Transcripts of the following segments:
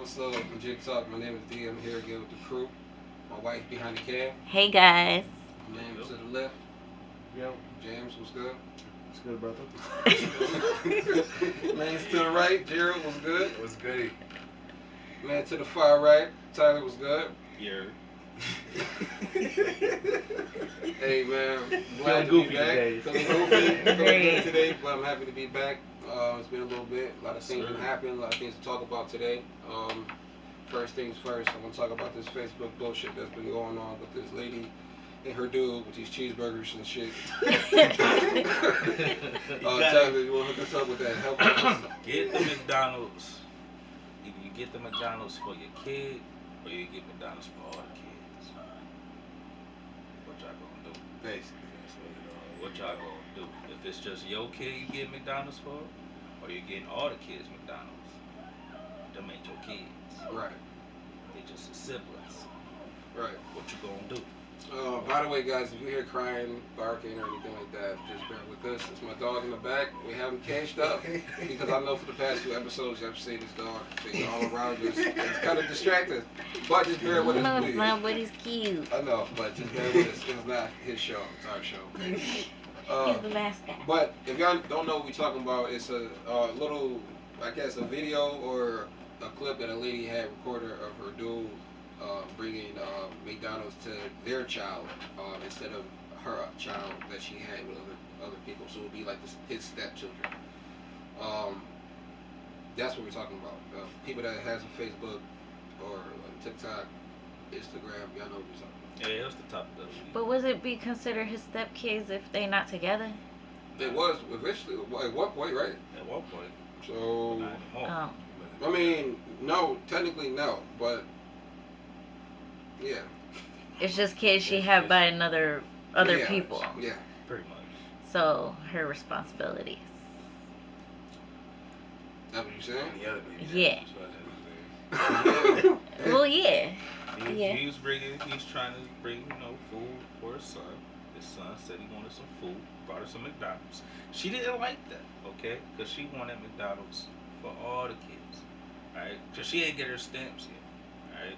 episode of Legit Talk. My name is D. I'm here again with the crew. My wife behind the cam. Hey guys. Man to the left. Yo. James, what's good? What's good, brother? Man to the right. Gerald, what's good? What's goody? Man to the far right. Tyler, what's good? Yeah. Hey man, glad to be back. Feeling goofy today, but I'm happy to be back. It's been a little bit. A lot of things have happened. A lot of things to talk about today. First things first, I want to talk about this Facebook bullshit that's been going on with this lady and her dude with these cheeseburgers and shit. Tyler, you want to hook us up with that? Help us. Get the McDonald's. Either you get the McDonald's for your kid, or you get McDonald's for all the kids. What y'all gonna do? Basically, What y'all gonna do? If it's just your kid you get McDonald's for, or you getting all the kids McDonald's, them ain't your kids. Right. They just your siblings. Right. What you gonna do? By the way, guys, if you hear crying, barking, or anything like that, just bear with us. It's my dog in the back. We have him caged up because I know for the past few episodes I've seen this dog being all around us. It's kind of distracting, but just bear with us, No, please. it's not, but he's cute. I know, but just bear with us. It's not his show. It's our show. He's the mascot. But if y'all don't know what we're talking about, it's a little, I guess, a video or a clip that a lady had recorded of her dude bringing McDonald's to their child instead of her child that she had with other people. So it would be like his stepchildren. That's what we're talking about. People that has a Facebook or TikTok, Instagram, y'all know what we're talking about. Yeah, that's the topic of the week. But would it be considered his stepkids if they not together? It was eventually at one point, right? At one point. So Not anymore. Oh. I mean, no, technically no, but yeah. It's just kids she had by other Yeah, people. Yeah. Pretty much. So her responsibilities. That's what you saying? the other baby. Yeah. Yeah. Well, yeah. Yeah. He's trying to bring, food for his son. His son said he wanted some food, brought her some McDonald's. She didn't like that, okay? Because she wanted McDonald's for all the kids, right? Because she ain't get her stamps yet, right?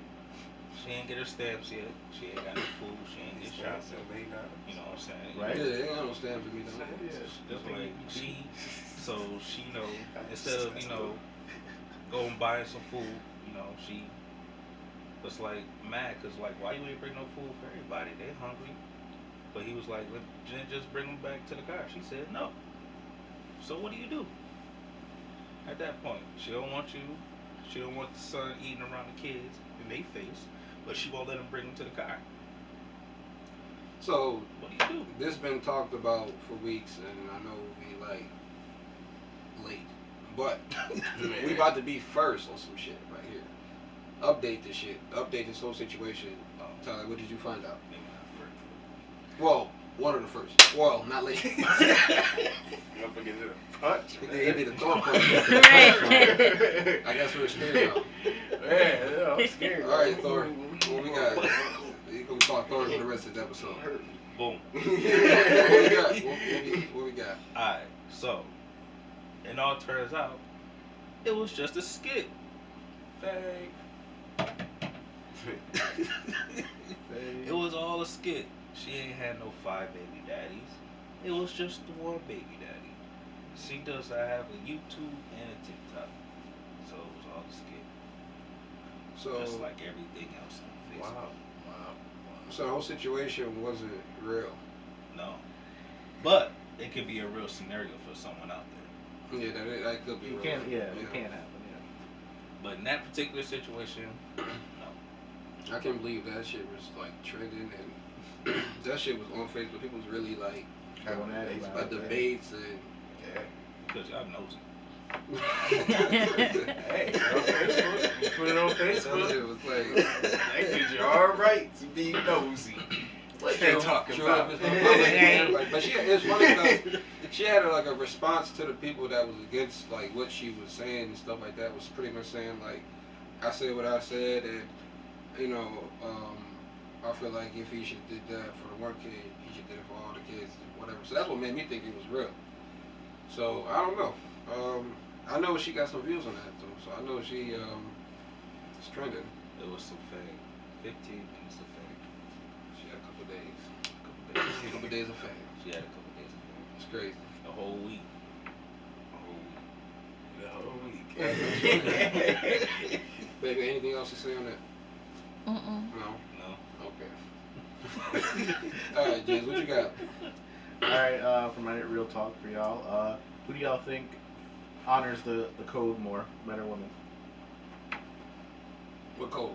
She ain't get her stamps yet. She ain't got no food. She ain't get shots. You know what I'm saying? Right. Yeah, they ain't got no stand for me though. Just like she instead of going buying some food, she was like mad because like why you ain't bring no food for everybody? They hungry. But he was like, just bring them back to the car. She said no. So what do you do? At that point, she don't want you. She don't want the son eating around the kids in their face, but she won't let him bring them to the car. So What do you do? this been talked about for weeks, and I know we like late, but we about to be first on some shit right here. Update this shit. Update this whole situation. Tyler, what did you find out? Well, one of the first. Well, not late. I'm gonna get a punch. He did a thumb punch. Right. I guess we're scared now. Yeah, I'm scared. All right, Thor. What we got? You gonna talk Thor for the rest of the episode. Boom. What we got? What we got? Alright, so it all turns out it was just a skit. Fake. It was all a skit. She ain't had no 5 baby daddies. It was just the one baby daddy. She does have a YouTube and a TikTok. So it was all a skit. So, Just like everything else on Facebook. Wow. so the whole situation wasn't real. No. But it could be a real scenario for someone out there. Yeah, that could be You real. can't. Yeah, it can't happen. But in that particular situation, no. I can't believe that shit was like trending and that shit was on Facebook. People was really like Having that about like it. debates and Yeah. Because y'all nosy. Hey, on Facebook. You put it on that Facebook. shit was like That gives you all right to be nosy. What they talking about? But it's funny because she had like a response to the people that was against like what she was saying and stuff like that. Was pretty much saying like I said what I said, and I feel like if he should did that for the one kid, he should did it for all the kids, whatever. So that's what made me think it was real. So I don't know. I know she got some views on that though. So I know she It's trending. It was some fame. 15 minutes of fame. She had a couple days. A Couple days of fame. She had a couple days of fame. It's crazy. A whole week. The whole week. Baby, anything else to say on that? No. Okay. All right, James, what you got? Alright, for my real talk for y'all, who do y'all think honors the code more, men or women? What code?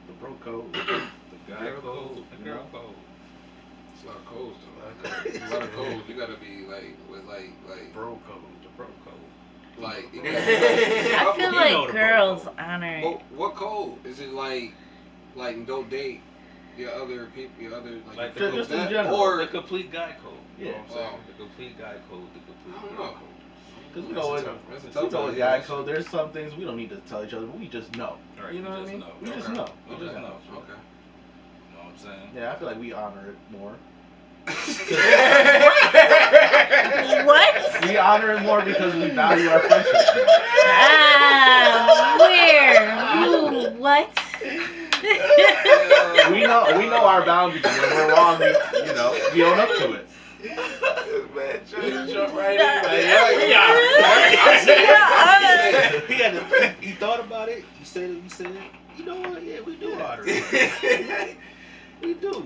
The bro code. The guy code. The girl code. It's a lot of codes, though. It's a lot of codes. You gotta be with Bro code. The bro code. I feel like girls honor it. What code? Is it like don't date your other people, your other Like your just that, in general. or The complete guy code. You know Yeah. what I'm saying? The complete guy code. The I complete don't girl know. code. Because we That's know a it. tough- that's a We tough know one, it's yeah, guy that's code. There's some things we don't need to tell each other, but we just know. Right, You know what I mean? know. We just Okay. know. We just know. Okay. You know what I'm saying? Yeah, I feel like we honor it more. What? We honor it more because we value our friendship more. Where? Who? What? We know our boundaries, and when we're wrong, we own up to it. Man, jump right in. He thought about it. He said it. You know what? Yeah, we do honor it. We do.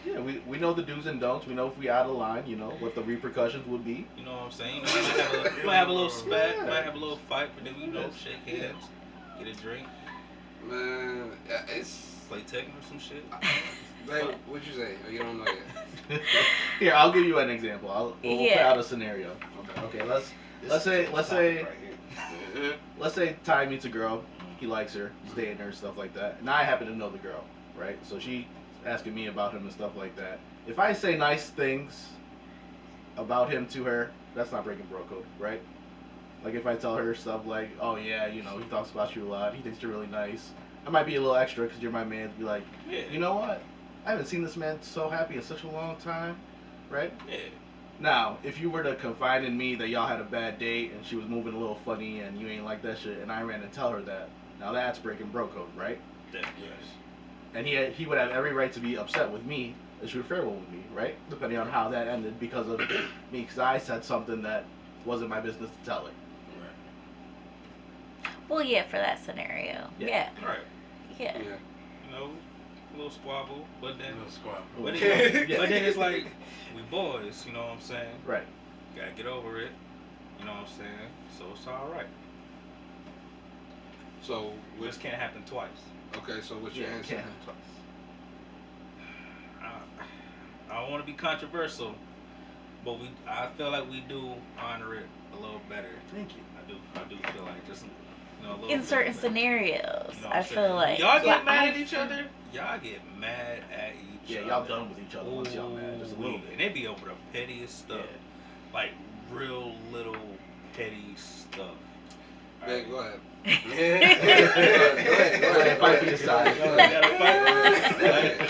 Yeah, we know the do's and don'ts. We know if we out of line, what the repercussions would be. You know what I'm saying? You might have a little spat, might have a little fight, but then we shake hands, get a drink, Man, it's play Tekken or some shit. Babe, what'd you say? Oh, you don't know yet. Here, I'll give you an example. We'll play out a scenario. Okay. Okay, let's say Ty meets a girl. He likes her. He's dating her, stuff like that. And I happen to know the girl, right? So she asking me about him and stuff like that. If I say nice things about him to her, that's not breaking bro code, right? Like if I tell her stuff like, oh yeah, he talks about you a lot. He thinks you're really nice. I might be a little extra because you're my man. To be like, Yeah. you know what? I haven't seen this man so happy in such a long time, right? Yeah. Now, if you were to confide in me that y'all had a bad date and she was moving a little funny and you ain't like that shit, and I ran and tell her that, now that's breaking bro code, right? Yes. And he would have every right to be upset with me as she was farewell with me, right? Depending on how that ended because of me, because I said something that wasn't my business to tell her. Well, yeah, for that scenario. Yeah. Right. Yeah. Yeah. You know, a little squabble, but then But then it's like we boys. You know what I'm saying? Right. Gotta get over it. You know what I'm saying? So it's all right. So, This can't happen twice. okay, so what's your Yeah, it answer? can't happen twice. I don't want to be controversial, but I feel like we do honor it a little better. Thank you. I do feel like just a little In bit certain better. scenarios, You know what I I'm feel saying? like. Y'all get mad I at each other. Y'all get mad at each Yeah, other. y'all done with each other once y'all mad, just a little Ooh, bit. and they be over the pettiest stuff, Yeah. like real little petty stuff. Babe, go ahead. Go ahead, fight for your side. Go ahead.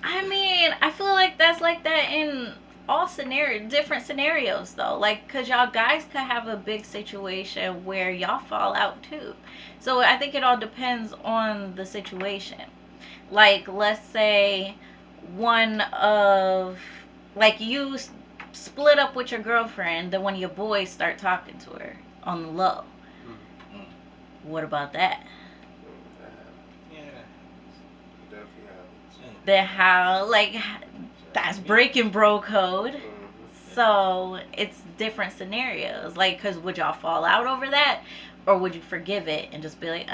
I mean, I feel like that's like that in all different scenarios though. Like, cause y'all guys could have a big situation where y'all fall out too. So I think it all depends on the situation. Like, let's say you split up with your girlfriend, then one of your boys start talking to her on the low. What about that? Yeah, Definitely happens. Then how, that's breaking bro code. So it's different scenarios. Like, cause would y'all fall out over that, or would you forgive it and just be like,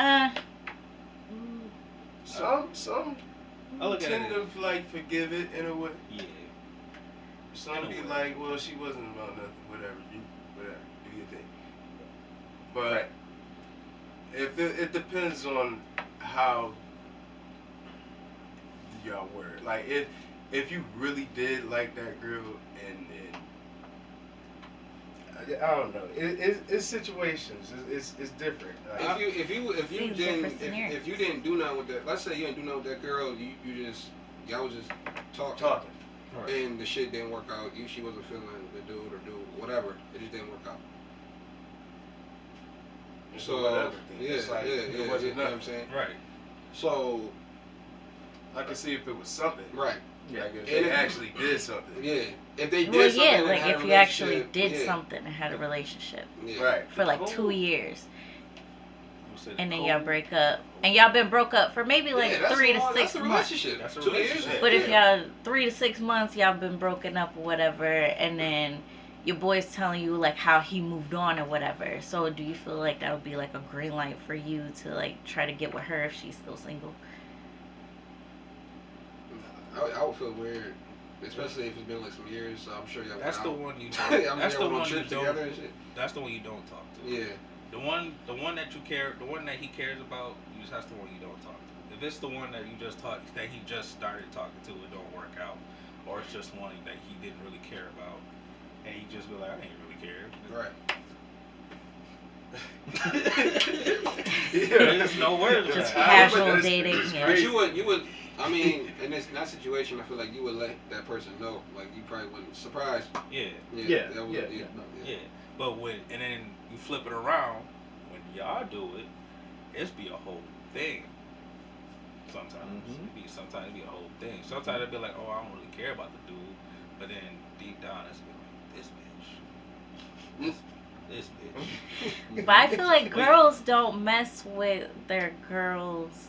Some I look at tend it. to forgive it in a way. Yeah. Some In a be way. like, well, she wasn't about nothing. Whatever, do your thing. But Right. if it depends on how y'all were. Like if you really did like that girl and I don't know. It's situations. It's different. Like, If you Seems different if you didn't do nothing with that, let's say you didn't do nothing with that girl, y'all was just talking. Right. And the shit didn't work out. She wasn't feeling the dude or whatever. It just didn't work out. So whatever. yeah, It's like, yeah, it wasn't you know what I'm nothing. saying? Right. So I can see if it was something. right. Like if And they if- actually did something. Yeah. If they did Well, something yeah, and like had a if you actually relationship, did yeah. something and had a relationship Yeah. Right. for like Cool. 2 years, You said and then cool. y'all break up, and y'all been broke up for maybe like Yeah, that's 3 to a 6 that's a months. relationship. That's a 2 years. relationship. But if yeah. y'all 3 to 6 months, y'all been broken up or whatever, and then your boy's telling you like how he moved on or whatever. So do you feel like that would be like a green light for you to like try to get with her if she's still single? I would feel weird, especially if it's been like some years. So I'm sure y'all. That's the went out. one you. I mean, That's the y'all went on one you trips don't. together and shit. That's the one you don't talk to. Yeah. The one that you care, the one that he cares about, that's the one you don't talk to. If it's the one that you just talk, that he just started talking to, it don't work out, or it's just one that he didn't really care about, and he just be like, I ain't really care. Right. There's no words. Just for that. casual It's dating. crazy. Yeah. But you would. I mean, in that situation, I feel like you would let that person know. Like you probably wouldn't surprise. Yeah. Yeah, That would, yeah. Yeah. But and then you flip it around, when y'all do it, it's be a whole thing. Sometimes sometimes it be a whole thing. Sometimes it'd be like, oh, I don't really care about the dude, but then deep down it's be like, this bitch. But I feel like girls don't mess with their girls'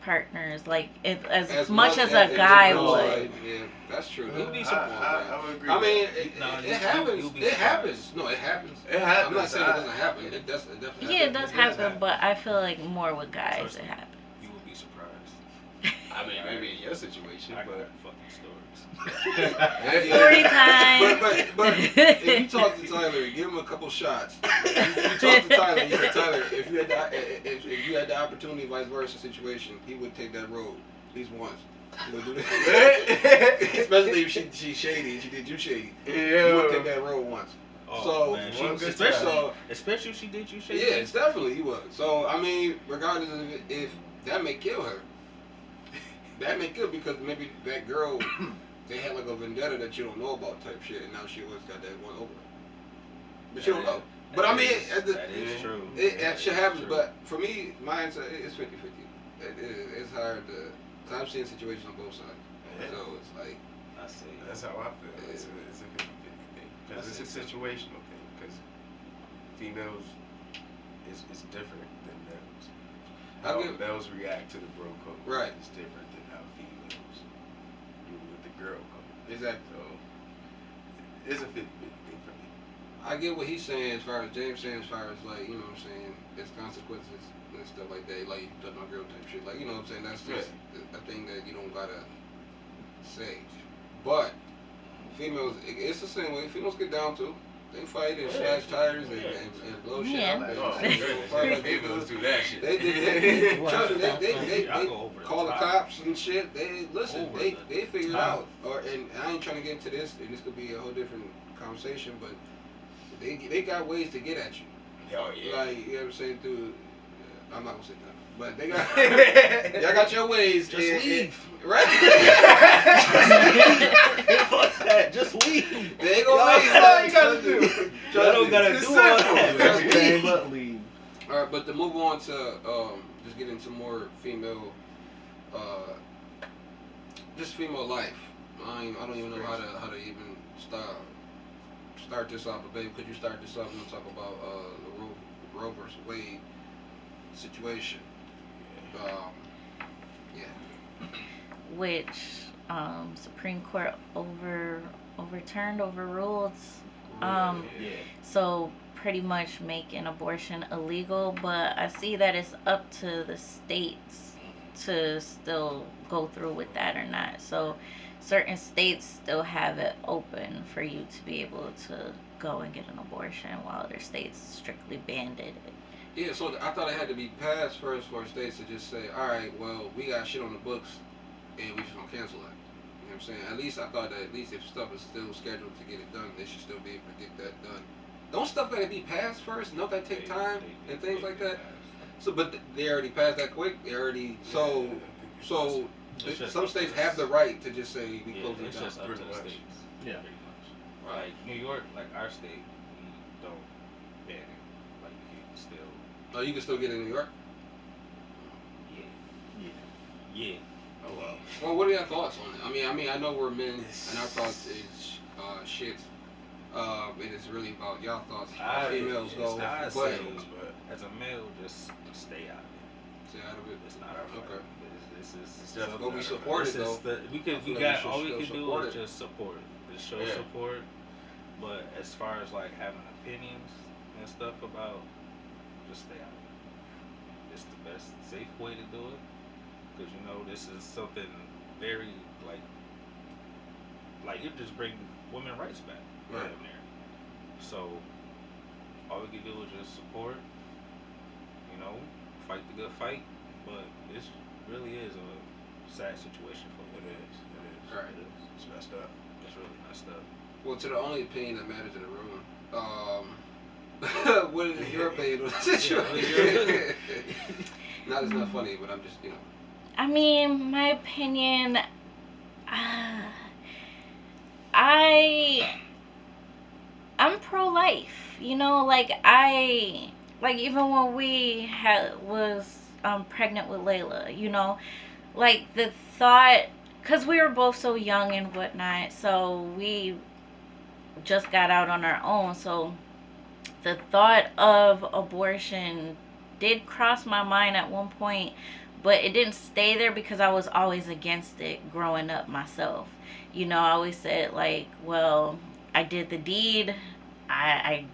partners like as much as a guy girls, would. like, yeah, that's true. You'll be I would agree. I mean, with it happens. you'll be It surprised. happens. No, it happens. It happens. I'm not saying it doesn't happen. It definitely Yeah, it happens. does happen, but I feel like more with guys it Personally, happens. You will be surprised. I mean, maybe in your situation, I got but fucking stories. Story time. But if you talk to Tyler, give him a couple shots. You talk to Tyler, you say, Tyler, if you had the opportunity, vice versa situation, he would take that road at least once. He would do that. Especially if she's shady and she did you shady. He would take that road once. Oh, So, man, one good especially if she did you shit. yeah, it's definitely he would. So I mean, regardless of if that may kill her, that may kill because maybe that girl they had like a vendetta that you don't know about type shit, and now she always got that one over. But you don't know. But I mean, that is true. That shit happens. But for me, my answer is 50-50. It's hard to. Cause I've seen situations on both sides, so it's like. I see. that's how I feel. It's a 50-50 thing. Because it's a situational thing. Because females is different than males. How males react to the bro code Right. is different than how females do with the girl code. Exactly. So it's a 50-50 thing for me. I get what he's saying as far as James saying as far as like, you know what I'm saying, there's consequences and stuff like that, like you touch my girl type shit. Like, you know what I'm saying, that's just a thing that you don't gotta say. But females, it's the same way. Females get down too. They fight and slash tires and blow shit Yeah. up. And Oh, females do that shit. They I go over the call the top. cops and shit. They listen. Over They the figure it top. out. And I ain't trying to get into this, and this could be a whole different conversation. But they got ways to get at you. Oh yeah. Like, you know what I'm saying? Through, I'm not gonna say that. But they got y'all got your ways. Just leave. Right? Fuck that. Just leave. They ain't gonna That's leave. all you gotta do. Y'all don't gotta It's do all simple. that. Just Everything leave. but leave. All right, but to move on to just get into more female, just female life. I don't even know how to even start this off. But baby, could you start this off and talk about the Roe versus Wade situation? Yeah. Which Supreme Court overruled. Yeah. So pretty much making abortion illegal, but I see that it's up to the states to still go through with that or not. So certain states still have it open for you to be able to go and get an abortion, while other states strictly banned it. Yeah, so I thought it had to be passed first for states to just say, all right, well, we got shit on the books, and we just gonna cancel it. You know what I'm saying? At least I thought that at least if stuff is still scheduled to get it done, they should still be able to get that done. Don't stuff gotta be passed first? Don't that take time and things like that? So, but they already passed that quick. They already so It's just some up to states us. have the right to just say we Yeah, close it it's down. just up to Pretty the much. states. Yeah. Pretty much. Like New York, like our state, we don't ban it. Like you can still Oh, you can still get in New York? Yeah. Oh wow. Well, what are your thoughts on it? I mean, I know we're men, and our thoughts is shit. And it's really about y'all thoughts. Females go, but as a male, just stay out of it. Stay out of it. It's not our fault. Okay. It's but we support it though. All we can do is just support. Just show support. But as far as like having opinions and stuff about, just stay out of it. It's the best, safe way to do it. Because you know this is something very like you just bring women rights back right in there. So all we can do is just support, you know, fight the good fight. But this really is a sad situation for women. It is. Right. It is. It's messed up. It's really messed up. Well, to the only opinion that matters in the room, what is your opinion on the situation? No, it's not funny, but I'm just, you know. I mean, my opinion, I'm pro-life, you know, like even when we was pregnant with Layla, you know, like the thought, because we were both so young and whatnot, so we just got out on our own, so the thought of abortion did cross my mind at one point, but it didn't stay there because I was always against it growing up myself. You know, I always said, like, well, I did the deed. I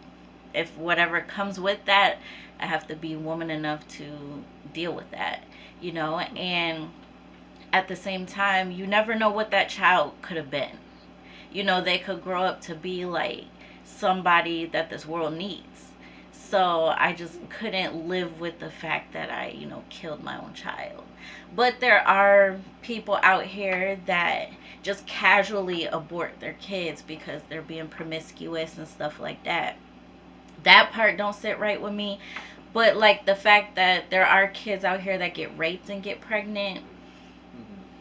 if whatever comes with that, I have to be woman enough to deal with that, you know, and at the same time, you never know what that child could have been. You know, they could grow up to be like somebody that this world needs. So I just couldn't live with the fact that I, you know, killed my own child. But there are people out here that just casually abort their kids because they're being promiscuous and stuff like that. That part don't sit right with me. But like the fact that there are kids out here that get raped and get pregnant,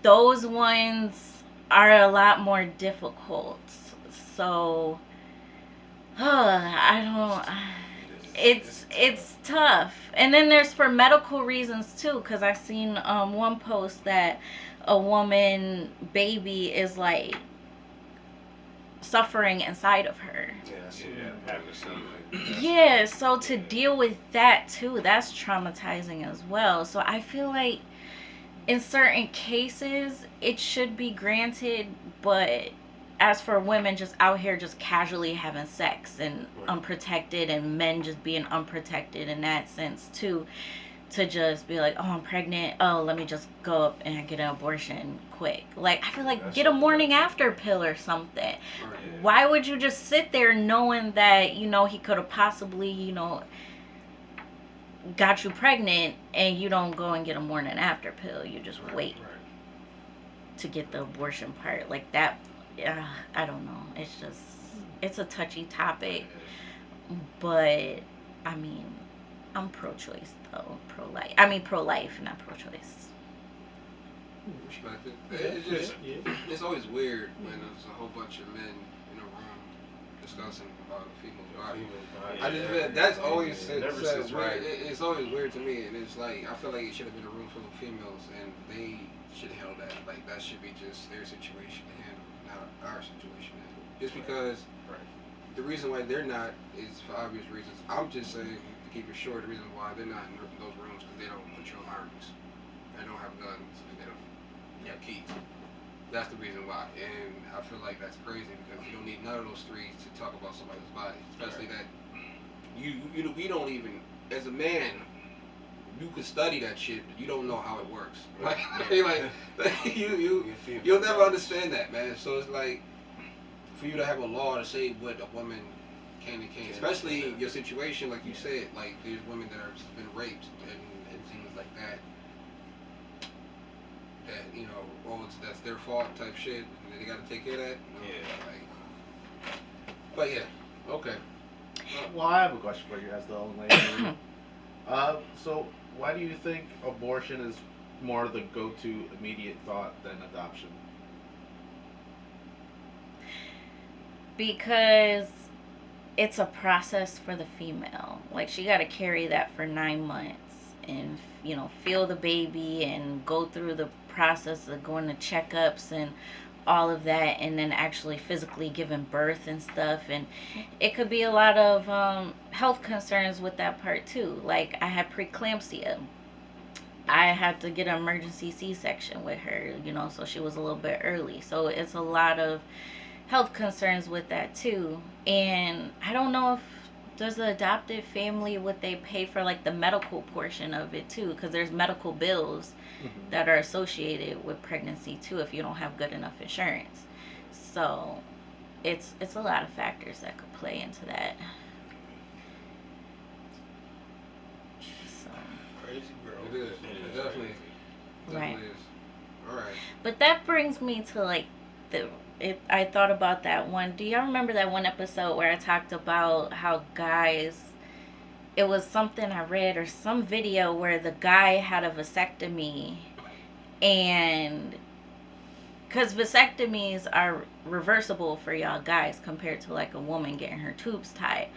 those ones are a lot more difficult. So I don't. It's tough. And then there's for medical reasons too, because I seen one post that a woman baby is like suffering inside of her. Yeah, so to deal with that too, that's traumatizing as well. So I feel like in certain cases it should be granted, but as for women just out here just casually having sex and unprotected, and men just being unprotected in that sense too, to just be like, oh, I'm pregnant, oh, let me just go up and get an abortion quick. Like, I feel like get a morning after pill or something. Why would you just sit there knowing that, you know, he could have possibly, you know, got you pregnant, and you don't go and get a morning after pill, you just wait to get the abortion part. Like that, I don't know. It's just, it's a touchy topic, but I mean, I'm pro-choice though, pro-life. I mean, pro-life, not pro-choice. Respect it. It's always weird when there's a whole bunch of men in a room discussing about a female's body. I just feel that's always it's always weird to me, and it's like I feel like it should have been a room full of females, and they should handle that. Like that should be just their situation to handle, not our situation to handle. Just because the reason why they're not is for obvious reasons. I'm just saying, to keep it short, the reason why they're not in those rooms because they don't control armies, they don't have guns, and they don't have keys. That's the reason why, and I feel like that's crazy because you don't need none of those three to talk about somebody's body, especially that you don't even, as a man, you could study that shit, but you don't know how it works. Like you'll never understand that, man. So it's like for you to have a law to say what a woman can and can't, especially your situation, like you said, like there's women that have been raped and things like that. That, you know, oh, that's their fault type shit, and they got to take care of that. You know, like, but yeah, okay. Well, I have a question for you as the old lady. So why do you think abortion is more the go-to immediate thought than adoption? Because it's a process for the female. Like, she got to carry that for 9 months and, feel the baby and go through the process of going to checkups and all of that, and then actually physically giving birth and stuff. And it could be a lot of health concerns with that part too. Like, I had preeclampsia. I had to get an emergency C-section with her, so she was a little bit early. So it's a lot of health concerns with that too. And I don't know if does the adopted family, would they pay for like the medical portion of it too, because there's medical bills that are associated with pregnancy too if you don't have good enough insurance. So it's a lot of factors that could play into that. So Crazy girl. It is. It definitely right. is. All right. But that brings me to like I thought about that one. Do y'all remember that one episode where I talked about how guys, it was something I read or some video where the guy had a vasectomy, and because vasectomies are reversible for y'all guys compared to like a woman getting her tubes tied.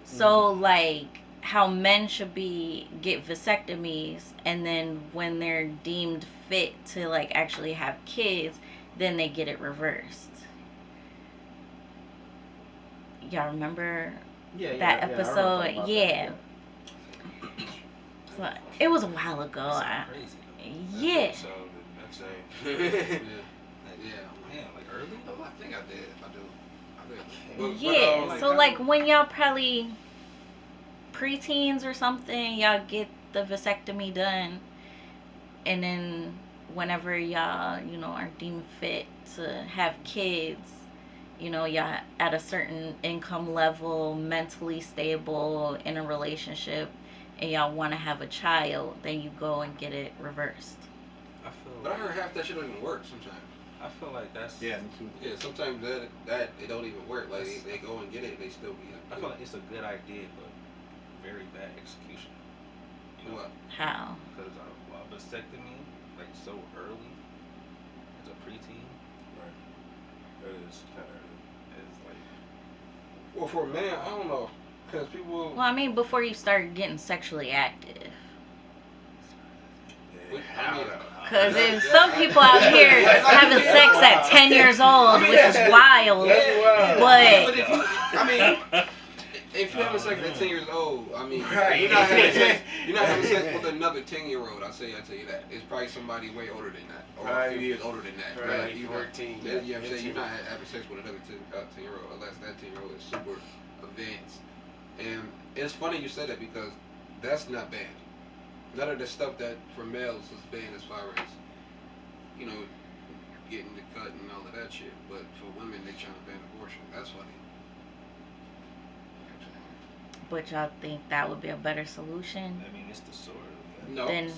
So like how men should get vasectomies, and then when they're deemed fit to like actually have kids, then they get it reversed. Y'all remember that episode? Yeah. So, it was a while ago. Yeah. Man, like early? Oh, I think I did. I do. Yeah. So like when y'all probably preteens or something, y'all get the vasectomy done, and then whenever y'all, are deemed fit to have kids, y'all at a certain income level, mentally stable, in a relationship, and y'all want to have a child, then you go and get it reversed. But I heard half that shit don't even work sometimes. I feel like that's... Yeah, me too. Yeah, sometimes that it don't even work. Like, they go and get it, they still be... I feel like it's a good idea, but very bad execution. What? How? Because a vasectomy, like, so early, as a preteen... Right. That is kind of... It's like... Well, for a man, I don't know. Because people... Well, I mean, before you start getting sexually active. Because there's some people out here having sex at 10 years old, which is wild. But if you're having sex at 10 years old, right. you're not having sex with another 10-year-old. I tell you that. It's probably somebody way older than that, or a few years older than that. Right. Like 14. You know what I'm saying? You're not having sex with another 10-year-old unless that 10-year-old is super advanced. And it's funny you said that because that's not banned. None of the stuff that for males is banned as far as, getting the cut and all of that shit. But for women, they trying to ban abortion. That's funny. But y'all think that would be a better solution? I mean, it's the source. No. Then,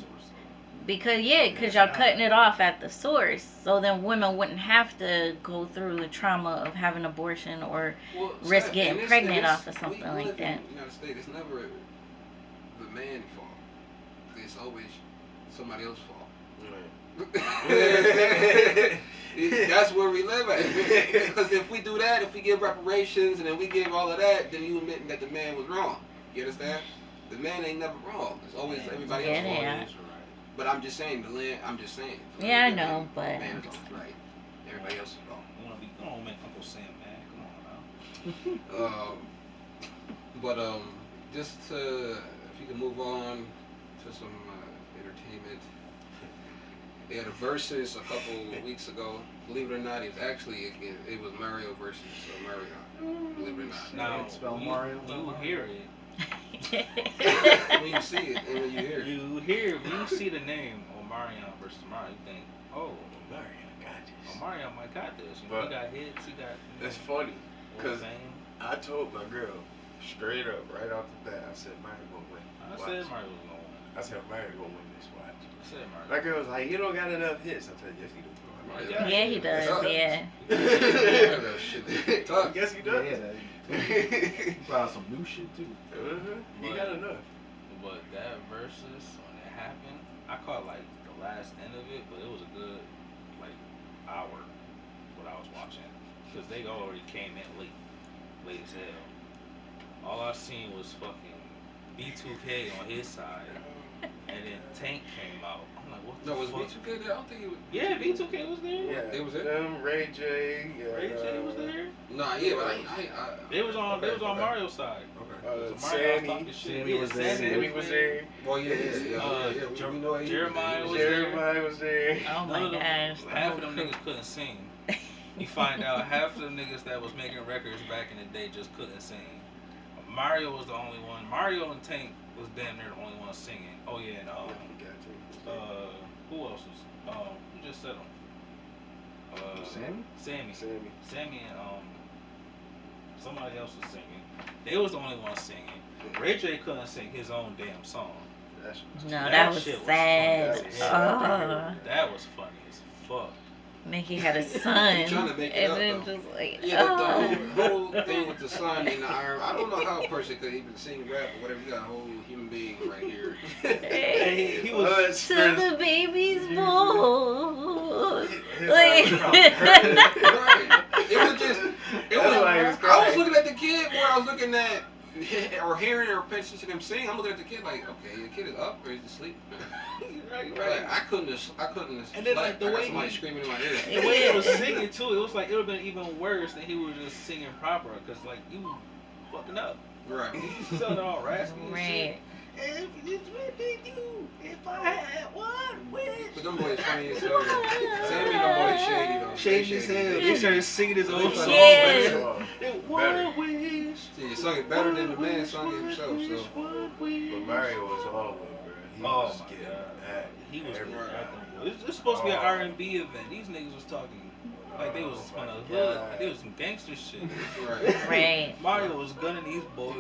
because y'all cutting it off at the source, so then women wouldn't have to go through the trauma of having an abortion or risk getting pregnant off of something like that. In the United States, it's never the man's fault. It's always somebody else's fault. That's where we live at. Because if we do that, if we give reparations and then we give all of that, then you admitting that the man was wrong. You understand? The man ain't never wrong. It's always everybody else's fault. Yeah. But I'm just saying, I'm just saying. Yeah, I know, but... The man is always right. Everybody else is wrong. You want to be... Come on, man. Uncle Sam, man. Come on now. But just to... If you can move on to some entertainment. They had a versus a couple weeks ago. Believe it or not, it was Mario versus Mario. Believe it or not. Now, spell Mario. You hear it. When you see it and when you hear it. When you see the name Omarion versus Mario, you think, oh, Omarion got this. Omarion might got this. He got hits, he got... That's funny, because I told my girl, straight up, right off the bat, I said, Mario gonna win. I said Mario was gonna win. I said, Mario gonna win this watch. I said Mario. My girl was like, you don't got enough hits. I said, yes, you do. Yeah, he does, yeah. Yes, he does. He brought out some new shit, too. He got enough. But that versus, when it happened, I caught, like, the last end of it, but it was a good, like, hour what I was watching. Because they already came in late as hell. all I seen was fucking B2K on his side, and then Tank came out. I'm like, what the No, was fuck? B2K there? I don't think he was. Yeah, B2K was there. Yeah, They was there? Them, Ray J. Ray J was there. Nah, yeah, but They was on. They was on Mario's side. Okay. Sammy was there. Sammy was there. Well, yeah. We know he Jeremiah was Jeremiah was there. Oh my gosh. Half of them niggas couldn't sing. You find out half of them niggas that was making records back in the day just couldn't sing. Mario was the only one. Mario and Tank was damn near the only one singing. Oh yeah, and who else was? Who just said them? Sammy and somebody else was singing. They was the only one singing. Ray J couldn't sing his own damn song. That was shit sad. That was funny as fuck. Mickey had a son, trying to make it and up, then though. just like, the whole thing with the son and the iron. I don't know how a person could even sing rap or whatever. You got a whole human being right here. Hey, he was to the baby's born. Right. It was just. It was. I was looking at the kid more. I was looking at or hearing or paying attention to them sing. I'm looking at the kid like, okay, the kid is up or is he asleep? right. Like, I couldn't. And then like the way somebody screaming in my ear. The way he was singing too, it was like it would have been even worse than he was just singing proper, cause like you fucking up. Right. He's sounding all raspy and Right. shit. If I had one wish. But them boys funny as hell. Sammy and them boys shady though. Shady as hell. He started singing his own song. Yeah. One wish. See, he sung it better than the man sung it himself. So. But Mario was all over. He was getting at. He was getting Right. at them. It's supposed to be an R&B event. These niggas was talking like they was from the hood. Like they was some gangster shit. Right. Right. Mario was gunning these boys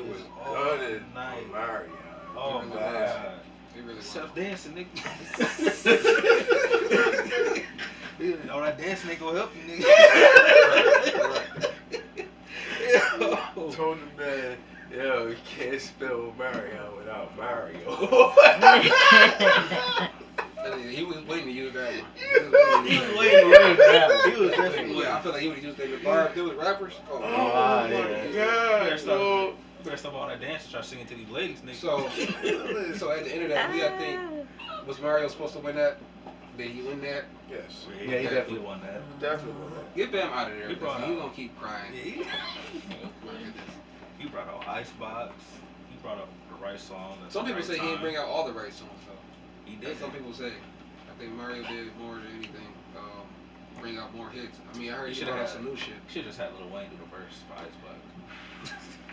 all night. Mario. Oh my god. He really was. Self dancing, nigga. All that dancing ain't gonna help you, nigga. Right. Told him that, yo, you can't spell Mario without Mario. He was waiting to use that one. He was waiting to use that one. He was definitely Yeah, I feel like he would use that in the bar. There was rappers. Oh, Oh, yeah. yeah. You better stop all that dancing and start singing to these ladies, nigga. So at the end of that week, I think, was Mario supposed to win that? Did he win that? Yes. Yeah, he definitely won that. Definitely won that. Get Bam out of there. He Because brought he's out- going to keep crying. Yeah, he brought out Icebox. He brought out the right song. At Some the people right say he didn't time. bring out all the right songs, though. He That's did. some people say. I think Mario did more than anything. Bring out more hits. I mean, I heard He he should've brought out had- some new shit. Should have just had Lil Wayne do the verse for Icebox. That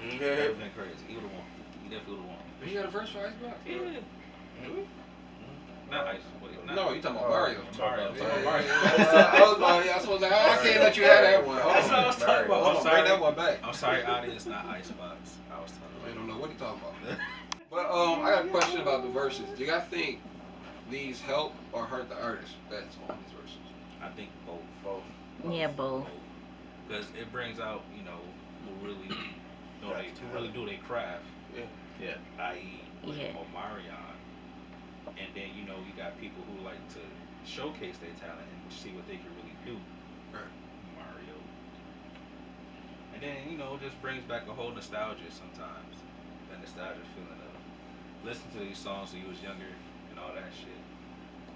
would Yeah. have been crazy. He would have won. He definitely would have won. But he got a verse for Icebox? Yeah. Not Ice. Wait, not No, you talking about Mario. Mario. Yeah, Talking about Mario. I was like, I can't let you have that one. That's what I was talking about. Hold I'm on, bring that sorry. one back. I'm sorry, audience, not Icebox. I was I talking don't know what he talking about. about. But I got a question about the verses. Do y'all think these help or hurt the artist that's on these verses? I think both. Yeah, both. Because it brings out, who really, who really do their craft. Yeah. I.e. Yeah. Omarion. And then, you got people who like to showcase their talent and see what they can really do. Right. Mario. And then, it just brings back a whole nostalgia sometimes. That nostalgia feeling of listening to these songs when you was younger and all that shit.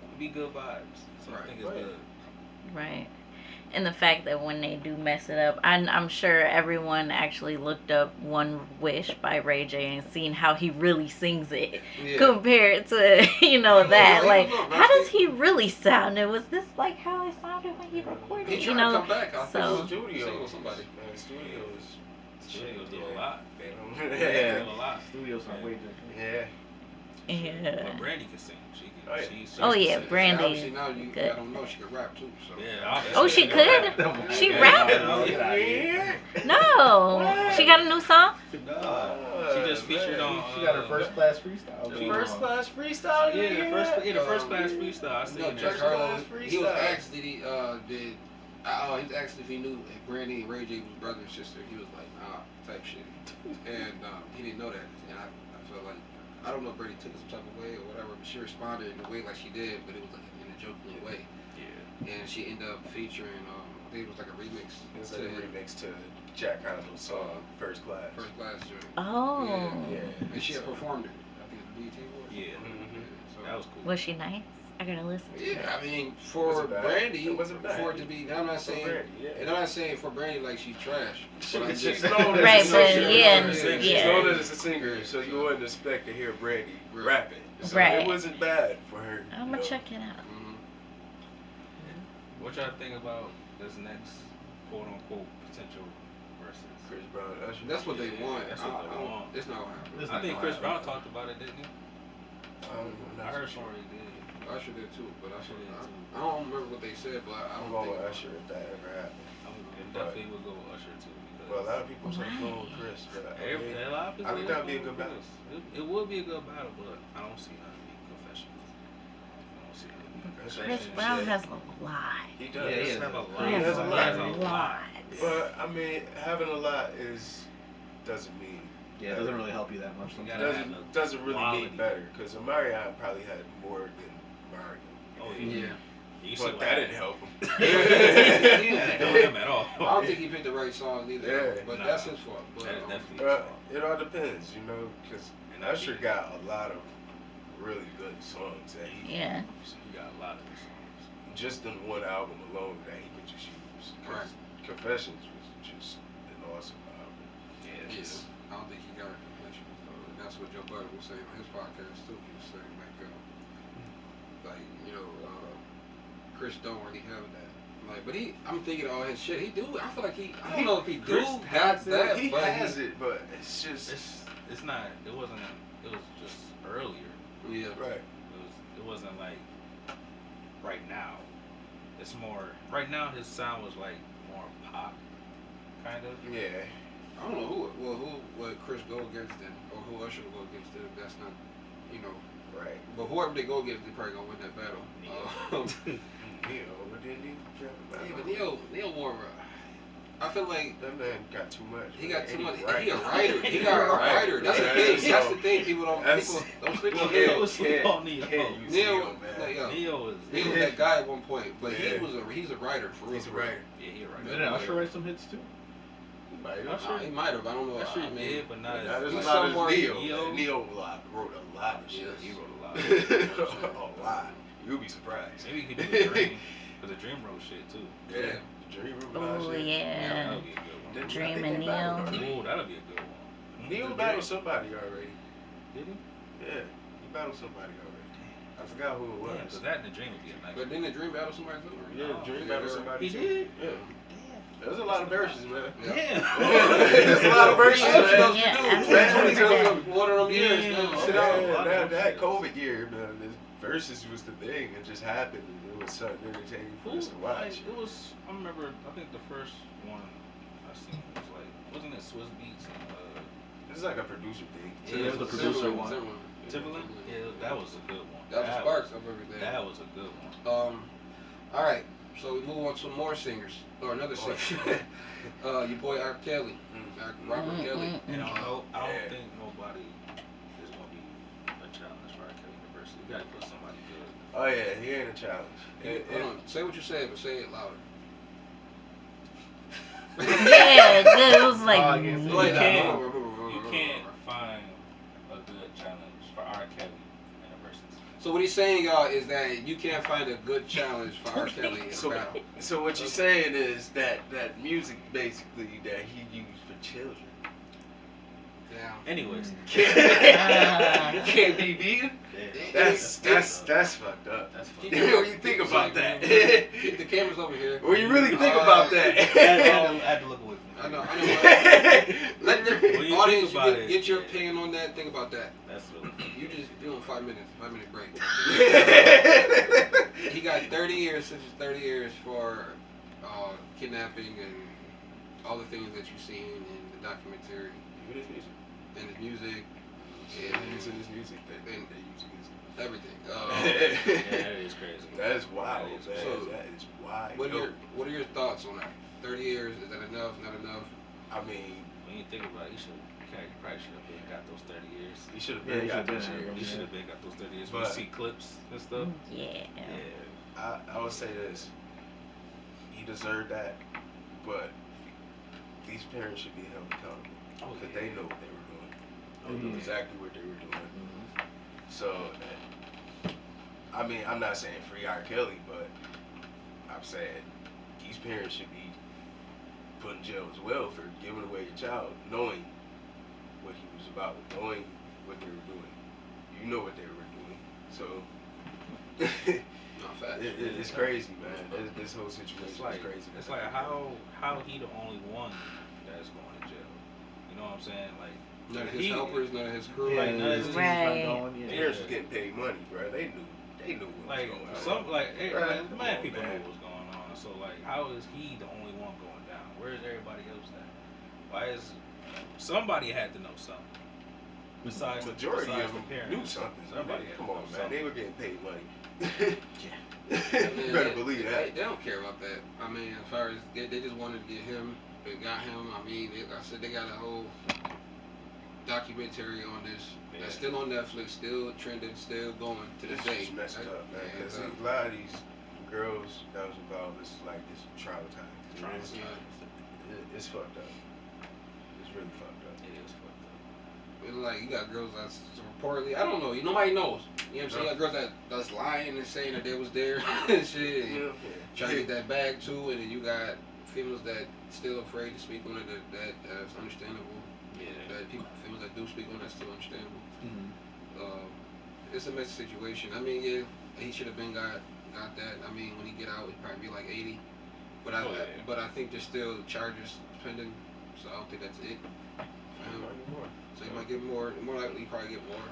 It'd be good vibes. So I think it's good. Right. And the fact that when they do mess it up, I'm sure everyone actually looked up One Wish by Ray J and seen how he really sings it compared to, that. Like, how does he really sound? Was this like how it sounded when he recorded? He tried to come back. I think it was Studio. with somebody. Studios do a lot. Yeah. Do a lot. Studios are way different. Yeah. Yeah. But Brandy can sing. She can. Oh, yeah. She Oh, can yeah, sing. Brandy. Obviously now Good. I don't know, she can rap too. So. Yeah. Oh, she could? She rapped? Yeah. No. She got a new song? No. She just featured on. She got her first class freestyle. First class freestyle. Yeah, the first class freestyle. I seen No, that. Jack First Harlow. class He was freestyle. asked he was asked if he knew if Brandy and Ray J was brother and sister. He was like, nah, type shit. And he didn't know that. And I felt like, I don't know if Brandy took it some type of way or whatever, but she responded in a way like she did, but it was like in a joking way. Yeah. And she ended up featuring I think it was like a remix. It's like a remix to Jack Harlow's song First Class. First Class joint. Oh. Yeah. And she had performed it. I think the BET Awards. Yeah. So That was cool. Was she nice? I gotta listen. Yeah, I mean, for Brandy, wasn't bad. for it to be, I'm not saying, and I'm not saying for Brandy like she's trash. But She's known as Right, a singer. but yeah, She's yeah. known as a singer, so you wouldn't expect to hear Brandy rapping. So Right. it wasn't bad for her. I'm gonna check it out. What y'all think about this next quote unquote potential versus Chris Brown, Usher. That's what they want. That's what they want. It's not gonna happen. I think Chris Brown talked about it, didn't he? I heard sure. somebody did. Usher did too, but Usher did too. I don't remember what they said, but I I'm don't going think with Usher if that ever happened. Definitely would go with Usher too. Because Well, a lot of people say go with Chris, but a lot of people I think that'd be a good battle. It would be a good battle, but I don't see how to be confessional. I don't see how to be confessional. Chris Brown has a lot. He does. Yeah, He has a lot. He has a lot. But I mean, having a lot doesn't mean Yeah, it doesn't really help you that much. You Sometimes. gotta doesn't really quality. mean better because Omarion probably had more than Mario. Oh Yeah. You see But what that happened. didn't help him. That didn't help him at all. I don't think he picked the right song either. Yeah. But Nah. that's his fault. But, That is definitely his fault. It all depends, you know, because Usher got a lot of really good songs that he Yeah. He got a lot of good songs. just in one album alone that he could just use. 'Cause Right. Confessions was just an awesome album. Yeah. yeah, I don't think he got a convention. So that's what Joe Budden was saying on his podcast too. He was saying Chris don't really have that. Like, but I'm thinking all his shit. He do. I feel like I don't know if he do got that. He but has it, but it's just It's not. It wasn't. It was just earlier. Yeah. right. It wasn't like right now. It's more right now. His sound was like more pop, kind of. Yeah. I don't know who would Chris go against then, or who Usher would go against then. If that's not, Right. But whoever they go against, they probably gonna win that battle. Neo, but then he Yeah, but Neil more. I feel like that man got too much. he got too And much. right. He a writer. He got a writer. That's the thing. That's the thing. People don't sleep on Neo Neil. was sleep on Neo. Neo, Neo is that guy at one point, but he's a writer for real. He's a writer. Yeah, he a writer. Didn't Usher write some hits too? He might have. I don't know. Usher I mean, did, but not Not as as he's loud somewhere- as Neo. Neo. Neo wrote a lot of shit. Yeah, he wrote a lot. A lot. You'll be surprised. Maybe he could do the Dream, because the Dream wrote shit too. Yeah. Dream wrote a lot of Oh shit. yeah. That'll be a good one. Didn't- Dream I think and they battled Neo. already. Ooh, that'll be a good one. Neo battled somebody already. Did he? Yeah, he battled somebody already. I forgot who it was. Yeah, because that and the Dream would be a nice but didn't the Dream battle somebody too? Yeah, Dream battled somebody He too. did? Yeah. There's a lot of verses, man. Yeah. There's a lot of verses, man. Yeah, One of them years. Yeah. Sit down. That COVID year, man, the verses was the thing. It just happened. And it was something entertaining for us to watch. It was. I remember. I think the first one I seen was like, wasn't it Swiss Beats and This is like a producer thing. Yeah, it was the producer one. Timberland? Yeah, that was a good one. That was the sparks of everything. That was a good one. All right. So we move on to more singers or another singer. Your boy R. Kelly, Robert Kelly. And I don't Yeah. think nobody is gonna be a challenge for R. Kelly University. You gotta put somebody good. Oh yeah, he ain't a challenge. Hold on. Say what you said, but say it louder. Yeah, it was like. Oh, I guess it- Like that. You can't find a good challenge for R. Kelly University. So what he's saying, y'all, is that you can't find a good challenge for R. Kelly in a battle. So what you're saying is that music basically that he used for children Yeah. Anyways. can't be beaten. That's fucked up. That's Keep funny. What do you think about that? Keep the cameras over here. What do you really think about I that? had to look away from I it. know. Let the When you audience think about it, get your yeah. opinion on that. Think about that. That's really funny. You just doing 5 minutes, 5 minute break. He got 30 years, such as 30 years for kidnapping and all the things that you've seen in the documentary and his music and Using his music, they using his everything. Yeah, that is crazy. That is wild. That is That So, is wild. What are your thoughts on that? 30 years, is that enough? Not enough? I mean, When you think about it, you probably should have been got those 30 years. he should have Yeah, been he got should've this been year. there. You should have been got those 30 years. When But- you see clips and stuff. Yeah. Yeah. I would say this. he deserved that, but these parents should be held accountable because they know what they were doing. They knew exactly what they were doing. So, I mean, I'm not saying free R. Kelly, but I'm saying these parents should be put in jail as well for giving away your child, knowing what he was about, knowing what they were doing. You know what they were doing. So, it's crazy, man. This whole situation is crazy. It's like how he the only one that's going to jail. You know what I'm saying? Like none of his helpers, none of his crew. Like none of his parents was getting paid money, bro. They knew what was going on. Mad people knew what was going on. So like, how is he the only one going down? Where is everybody else at? Why is somebody had to know something? Besides the majority of them parents, knew something. Somebody come on, man. They were getting paid money. You better believe that. They don't care about that. I mean, as far as they just wanted to get him, they got him. I mean, I said they got a whole documentary on this. Yeah. That's still on Netflix, still trending, still going to this day. It's messed up, man. Because a lot of these girls that was involved, it's like it's traumatized. It's fucked up. It's really fucked up. It is fucked up. It's like you got girls that's reportedly, I don't know, nobody knows. You know what I'm saying? You got girls that's lying and saying that they was there and shit, and trying to get that bag too, and then you got females that still afraid to speak on it. That's understandable. Yeah, that females that do speak on that's still understandable. It's a messy situation. I mean, yeah, he should have been got that. I mean, when he get out, he'd probably be like 80. But I think there's still charges pending, so I don't think that's it for him. So he might get more likely he probably get more.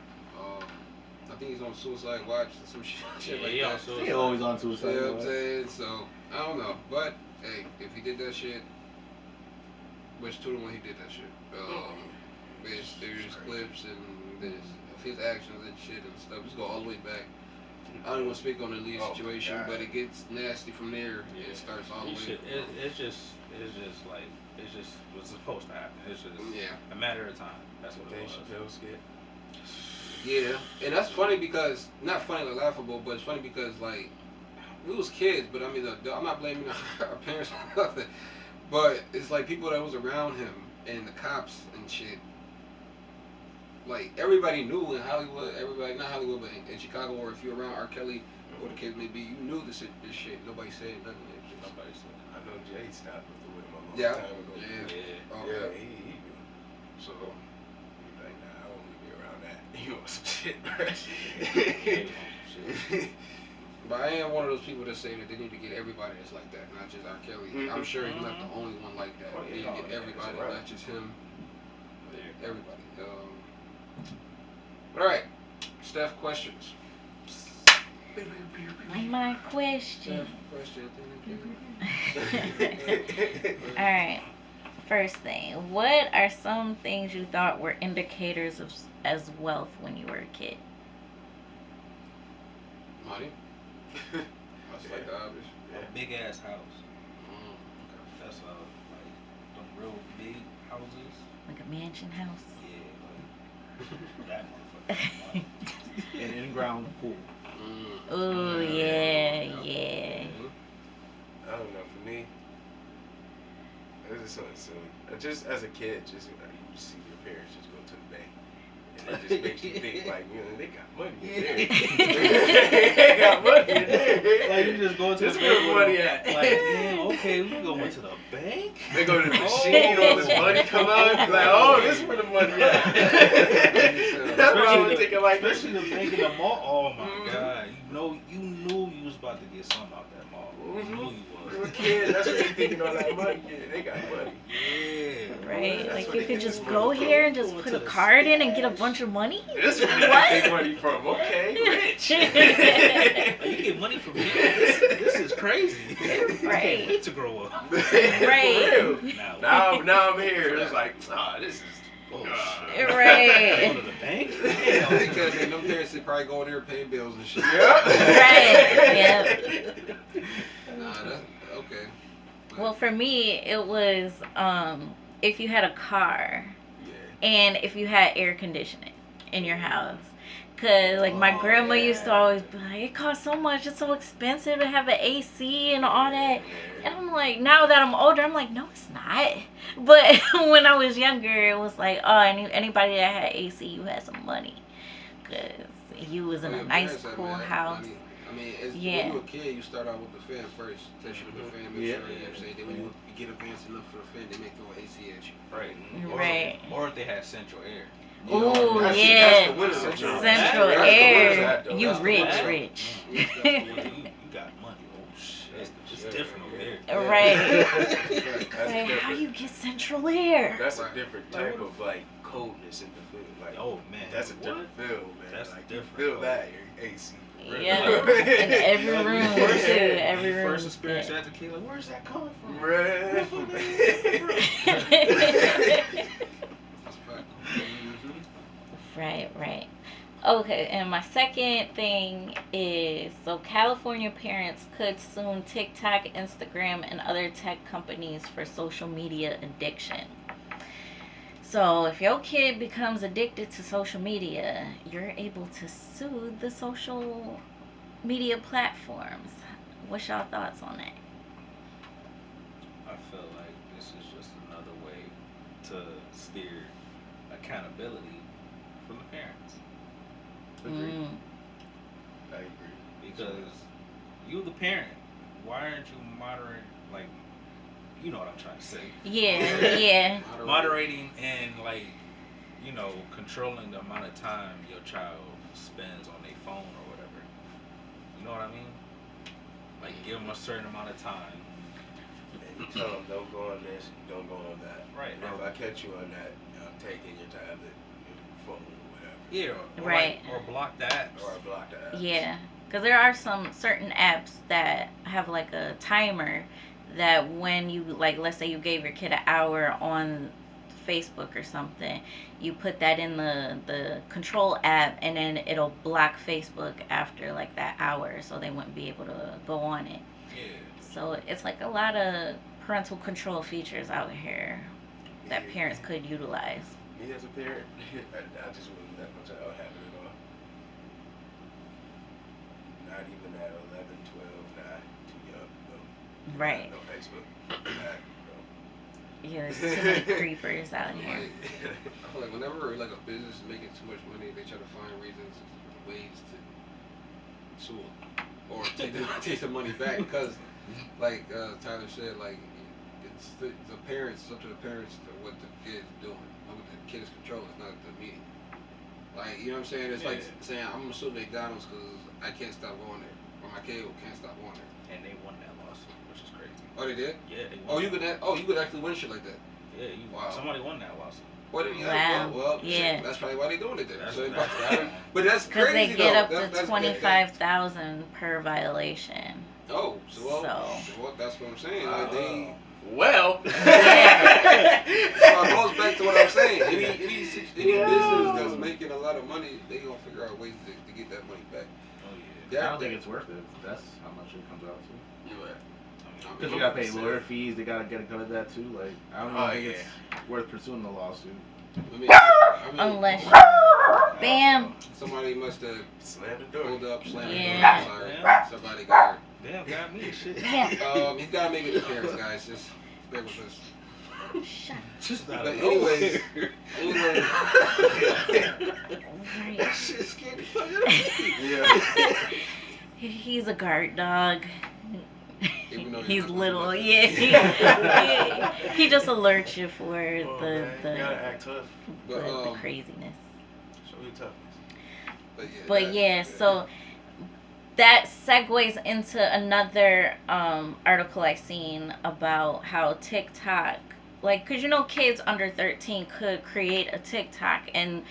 I think he's on suicide watch or some shit like that. He's always on suicide watch. You know what I'm saying? So, I don't know. But, hey, if he did that shit, which 2 to 1 he did that shit. There's clips and of his actions and shit and stuff. Just go all the way back. I don't want to speak on the lead situation, but it gets nasty from there. Yeah. It starts all the way. It's just what's supposed to happen. It's just a matter of time. That's what it was. Yeah, and that's funny because not funny like laughable, but it's funny because like we was kids. But I mean, I'm not blaming our parents or nothing. But it's like people that was around him and the cops and shit. Like everybody knew in Hollywood, not Hollywood, but in Chicago, or if you're around R. Kelly or the case may be, you knew this shit. Nobody said nothing. Nobody said. I know Jay stopped with him a long time ago. He knew. So he's like, nah, I don't want to be around that. You want some shit, But I am one of those people that say that they need to get everybody that's like that, not just R. Kelly. I'm sure he's not the only one like that. They need to get everybody, not just him. Everybody. All right, Steph, questions. My question. All right. First thing, what are some things you thought were indicators of as wealth when you were a kid? Money. That's like the obvious. A big ass house. That's like them real big houses. Like a mansion house. Yeah, like that motherfucker. An in-ground pool. Oh yeah. I don't know. For me, this is something silly. Just as a kid, you see your parents just go to the bank, and it just makes you think like, they got money in there. They got money in there. Like you just go to the bank. Where the money at? Like, damn, okay, we going to the bank. They go to the machine, all this money come out. Like, oh, this is where the money at. That's what I was thinking. Like, especially the bank in the mall. Oh my god, you knew you was about to get something out that mall. You knew you was. Little kids, that's what they thinking all that money. Yeah, they got money. Yeah. Right? Like you could just go here and just put a card in and get a bunch of money? This is where you take money from. Okay, rich. You get money from here. This is crazy. Right. I can't wait to grow up. Right. Now I'm here. It's like, this is right. Go to the bank? Yeah, because them parents they probably go in there paying bills and shit. Yep. Right. Yep. That's okay. Well, for me, it was if you had a car and if you had air conditioning in your house. Cause like my grandma used to always be like, it costs so much, it's so expensive to have an AC and all that. And I'm like, now that I'm older, I'm like, no, it's not. But when I was younger, it was like, oh, anybody that had AC, you had some money, cause you was in a nice, cool house. Money. I mean, when you were a kid, you start out with the fan first. Test you with the fan, make sure, you know what I'm saying? Then when you get advanced enough for the fan, they may throw an AC at you. Right. Right. Or if they had central air. Oh, yeah. Central air. You rich. You got money. Oh, shit. It's different over there. Right. Say, how you get central air? That's a different type of like coldness in the field. Like, oh man, that's a different feel, man. That's like different. You feel that in AC. Yeah, in every room too. Every room. First experience as a kid, like, where's that coming from? Right. Okay, and my second thing is, so California parents could sue TikTok, Instagram, and other tech companies for social media addiction. So if your kid becomes addicted to social media, you're able to sue the social media platforms. What's y'all thoughts on that? I feel like this is just another way to steer accountability from the parents. Agree. I agree. Because you the parent, why aren't you moderating, like, you know what I'm trying to say. Yeah. Moderating and, like, you know, controlling the amount of time your child spends on their phone or whatever. You know what I mean? Like, give them a certain amount of time. And you tell them, don't go on this, don't go on that. Right. And if I catch you on that, I'm taking your tablet, your phone, whatever. Yeah. Right. Or block that. Or block that. Yeah. Because there are some certain apps that have like a timer that when you, like, let's say you gave your kid an hour on Facebook or something, you put that in the control app, and then it'll block Facebook after like that hour, so they wouldn't be able to go on it. Yeah. So it's like a lot of parental control features out here that parents could utilize. Me as a parent, I just wouldn't let my child have it at all. Not even at 11, 12, nah, too young. No. Right. No Facebook. Nah, no. Yeah, there's too many creepers out here. I feel like whenever like a business is making too much money, they try to find reasons, ways to sue them or take the money back, because, like Tyler said, like it's the parents. It's up to the parents to what the kid's doing, what the kid is controlling. It's not the media. Like, you know what I'm saying? It's like saying I'm gonna sue McDonald's because I can't stop going there, or my kid can't stop going there. And they won that lawsuit, which is crazy. Oh, they did? Yeah, they won. You could actually win shit like that. Yeah, somebody won that lawsuit. Well, yeah. Shit, that's probably why they doing it then. That's But that's because crazy. they get though. up to 25,000 per violation. Oh, so that's what I'm saying. Like they. Well. So it goes back to what I'm saying. Any business that's making a lot of money, they gonna figure out ways to get that money back. Oh yeah. I don't think it's worth it. That's how much it comes out to. You're right. Because you gotta pay lawyer fees, they gotta get a cut of that too. Like, I don't think it's worth pursuing the lawsuit. I mean, Unless bam. Somebody must have slammed the door. pulled up, slammed the Yeah. door. Sorry, somebody got hurt. Damn, got me shit. He's gotta make it to parents, guys. Just bear with us. Shut Just But anyways, right. that shit scared the fuck out of me. Yeah. He's a guard dog. Even though He's not little, like he just alerts you for Man, you gotta the act tough. But, craziness. Show your toughness. But yeah, so that segues into another article I seen about how TikTok, like, cause you know kids under 13 could create a TikTok and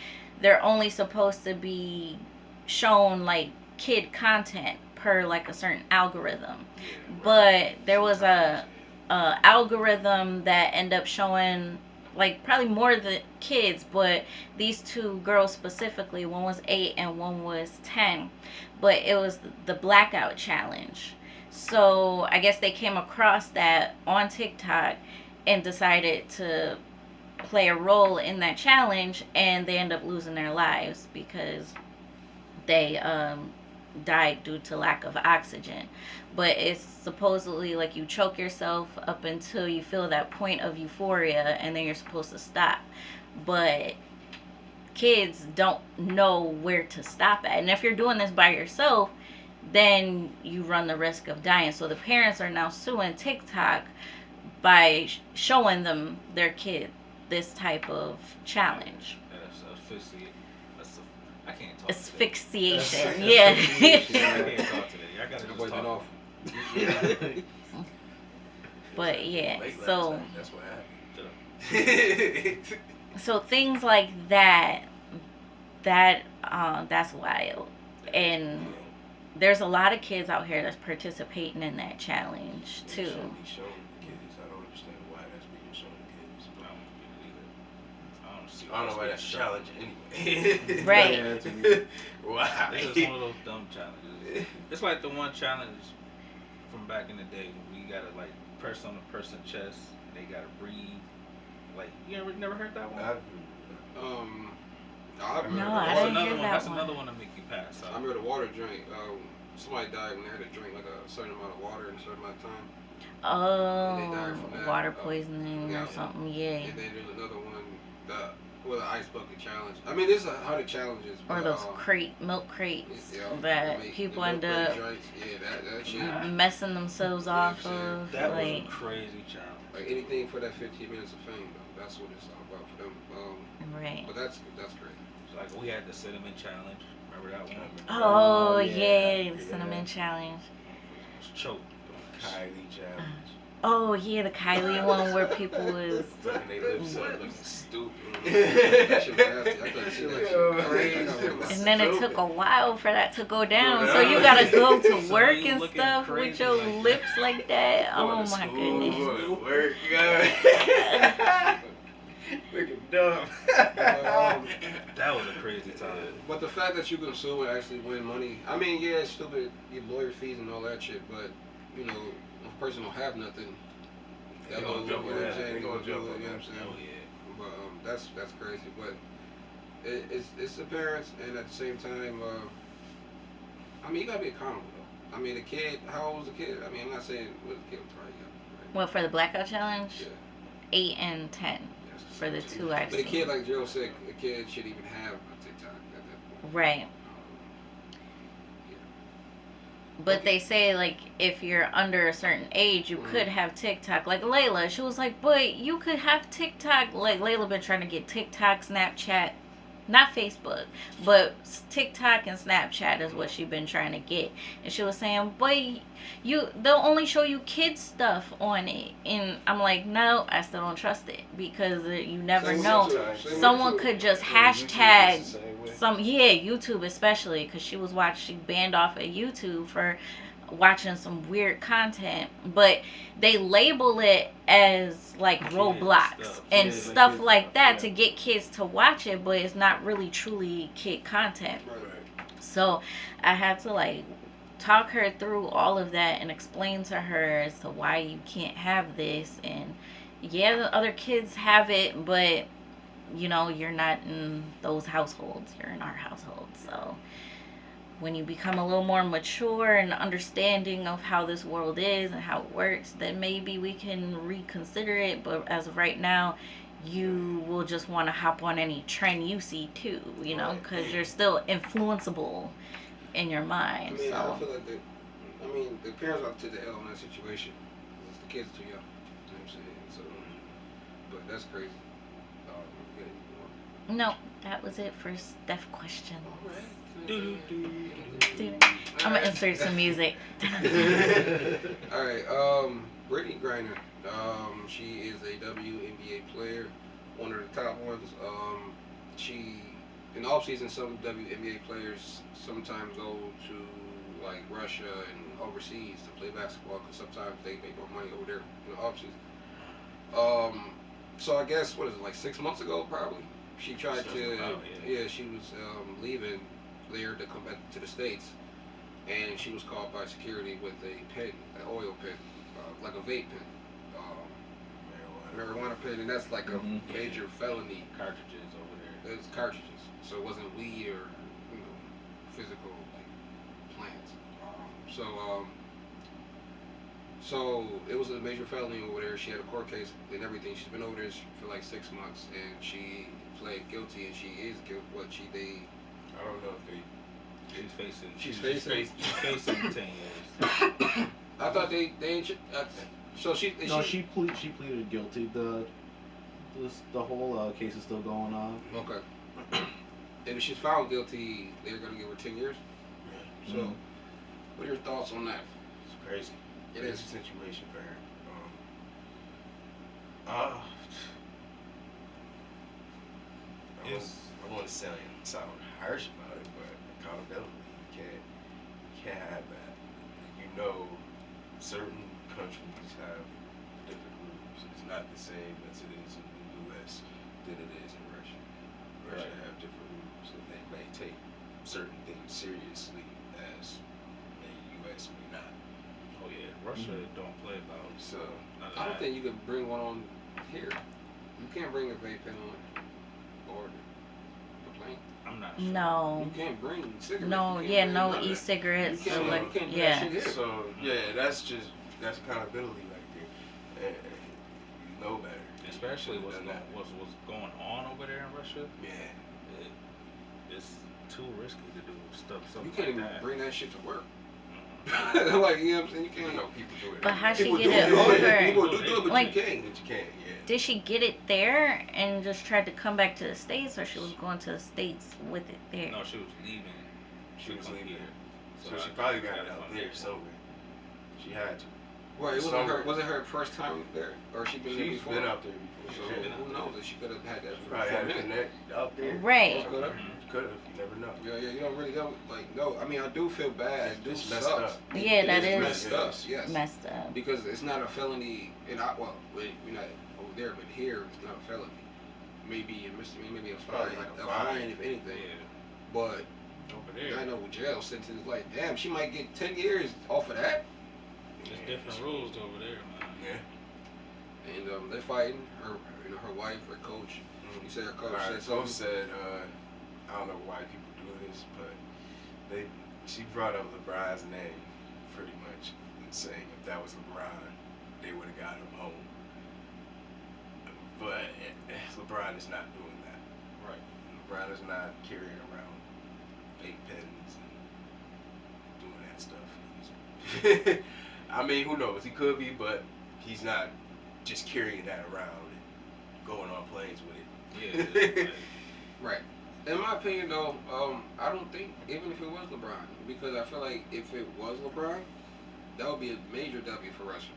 they're only supposed to be shown like kid content per like a certain algorithm. But there was a algorithm that ended up showing like probably more the kids, but these two girls specifically, one was 8 and one was 10, but it was the blackout challenge. So I guess they came across that on TikTok and decided to play a role in that challenge, and they end up losing their lives because they died due to lack of oxygen. But it's supposedly like you choke yourself up until you feel that point of euphoria, and then you're supposed to stop. But kids don't know where to stop at. And if you're doing this by yourself, then you run the risk of dying. So the parents are now suing TikTok by showing them their kid this type of challenge. I can't talk. Asphyxiation. Yeah. I can't talk today. I gotta just talk. off. But yeah, Late last so night, that's what happened. so things like that's wild. And there's a lot of kids out here that's participating in that challenge It too. shouldn't be shown to kids. I don't understand why that's being shown to kids. I don't know why that's a challenge anyway. Right. Yeah, it's weird. Wow. It's just one of those dumb challenges. It's like the one challenge from back in the day when we gotta like press on a person's chest and they gotta breathe. Like you never heard that one? I've No, heard I of didn't hear that That's one. another one to make you pass I out. remember the water drink. Somebody died when they had to drink like a certain amount of water in a certain amount of time. And they died from that. Water poisoning yeah. or something, yeah. And then there's another one, the ice bucket challenge. I mean, there's 100 challenges. Or but, those milk crates yeah, that I mean, people the end milk up crate drinks, yeah, that shit. messing themselves off I'm saying? of. That was Like, a crazy challenge. Like anything for that 15 minutes of fame, though. That's what it's all about for them. right. But that's great. So, like we had the cinnamon challenge. Remember that one? Oh, yeah, yeah, the cinnamon challenge. It was choked. Kylie challenge. Oh, yeah, the Kylie one where people was. Fucking they lips up looking stupid. That shit was nasty. I couldn't see that shit. Crazy. And then it took a while for that to go down. So you gotta go to So work you and looking stuff crazy with your like lips like that. Oh Going to my school, goodness. going to work, guys. Looking dumb. That was a crazy time. But the fact that you can sue and actually win money, I mean, yeah, it's stupid, your lawyer fees and all that shit, but, you know, if a person don't have nothing, They gonna jump on that. They gonna jump on you know what I'm that. saying? Oh yeah. But that's crazy. But it's the parents, and at the same time, I mean, you gotta be accountable though. I mean, the kid, how old was the kid? I mean, I'm not saying what the kid was probably young, right? What, for the blackout challenge? Yeah. 8 and 10 Yes, for the so- two I've But a seen. kid, like Joe said, a kid should even have a TikTok at that point. Right. Yeah. But Okay. they say, like, if you're under a certain age, you Mhm. could have TikTok. Like, Layla, she was like, but you could have TikTok. Like, Layla been trying to get TikTok, Snapchat, not Facebook, but TikTok and Snapchat is what she been trying to get. And she was saying, but they'll only show you kids stuff on it. And I'm like, no, I still don't trust it. Because you never Same with know. YouTube. Same with Someone YouTube. could just Yeah, YouTube is hashtag the same way. YouTube especially, because she banned off of YouTube for watching some weird content, but they label it as like Kids Roblox stuff. and Yeah, like stuff kids like stuff, that yeah. to get kids to watch it, but it's not really truly kid content. Right. So I had to like talk her through all of that and explain to her as to why you can't have this. And yeah, the other kids have it, but you know, you're not in those households, you're in our household. So when you become a little more mature and understanding of how this world is and how it works, then maybe we can reconsider it. But as of right now, you will just want to hop on any trend you see too, you know, because you're still influenceable in your I mind. mean, I So feel like the parents are to the L in that situation. 'Cause the kids are too young. You know what I'm saying? So, but that's crazy. Yeah, you no, that was it for Steph questions. know. All right. I'm gonna insert some music. All right. Brittany Griner. She is a WNBA player, one of the top ones. She in the off season, some WNBA players sometimes go to like Russia and overseas to play basketball because sometimes they make more money over there in the off season. So I guess what is it, like 6 months ago probably? She tried to she was leaving there to come back to the States, and she was caught by security with a pen, an oil pen, like a vape pen, marijuana pen, and that's like a major felony. Cartridges over there. It's cartridges, so it wasn't weed or physical plans. So it was a major felony over there. She had a court case and everything. She's been over there for like 6 months, and she pled guilty, and she is guilty. I don't know if they. She's facing 10 years. I thought they so she pleaded guilty. The whole case is still going on. Okay. And if she's found guilty, they're gonna give her 10 years. Yeah. So, what are your thoughts on that? It's crazy. It It's is a situation for her. I want to sound harsh about it, but accountability. You can't have that. You know, certain countries have different rules. It's not the same as it is in the U.S. than it is in Russia. Russia have different rules, and they may take certain things seriously as the U.S. may not. Oh yeah, Russia don't play about. So I don't think you could bring one on here. You can't bring a vape pen on board the plane. I'm not sure. No. You can't bring cigarettes. No, You can't yeah, bring no none of that. e-cigarettes. You can't, So like, you can't do yeah. that shit here. So that's accountability right there. And you know better. Especially what's Done that. going on over there in Russia. Yeah. It's too risky to do stuff. You Something can't like even that. bring that shit to work. Mhm. Like, you know what I'm saying? You You can't. know people do it. But how she People get do it over? People do it, but Like- you can't. But you can't. Yeah. Did she get it there and just tried to come back to the States, or she was going to the States with it there? No, she was leaving. She was leaving. here. So she I probably think got it that's out on there somewhere. She had to. Well, it Somewhere. wasn't her first time there, or she been there She's before. been out there before. So Yeah. who knows? If she could have had that She for probably a had a minute. connect out there. Right. Could have. Mhm. Could have. You never know. Yeah, you don't really know. Like, no. I mean, I do feel bad. It do It's messed sucks. up. Yeah, that It is messed up. Yes. messed up. Because it's not a felony, we're not over there, but here it's not a felony. Maybe a misdemeanor, maybe a fine, Probably like a fine. if anything. Yeah. But Over there, I know jail sentence, like, damn, she might get 10 years off of that. there's different rules over there, man. Yeah. And they're fighting. Her wife, her coach. You said her coach Alright, said Coach something. said, I don't know why people do this, but she brought up LeBron's name pretty much, and saying if that was LeBron, they would have got him home. But LeBron is not doing that. Right. LeBron is not carrying around fake pens and doing that stuff. I mean, who knows? He could be, but he's not just carrying that around and going on planes with it. Yeah. Right. In my opinion, though, I don't think, even if it was LeBron, because I feel like if it was LeBron, that would be a major W for Russia,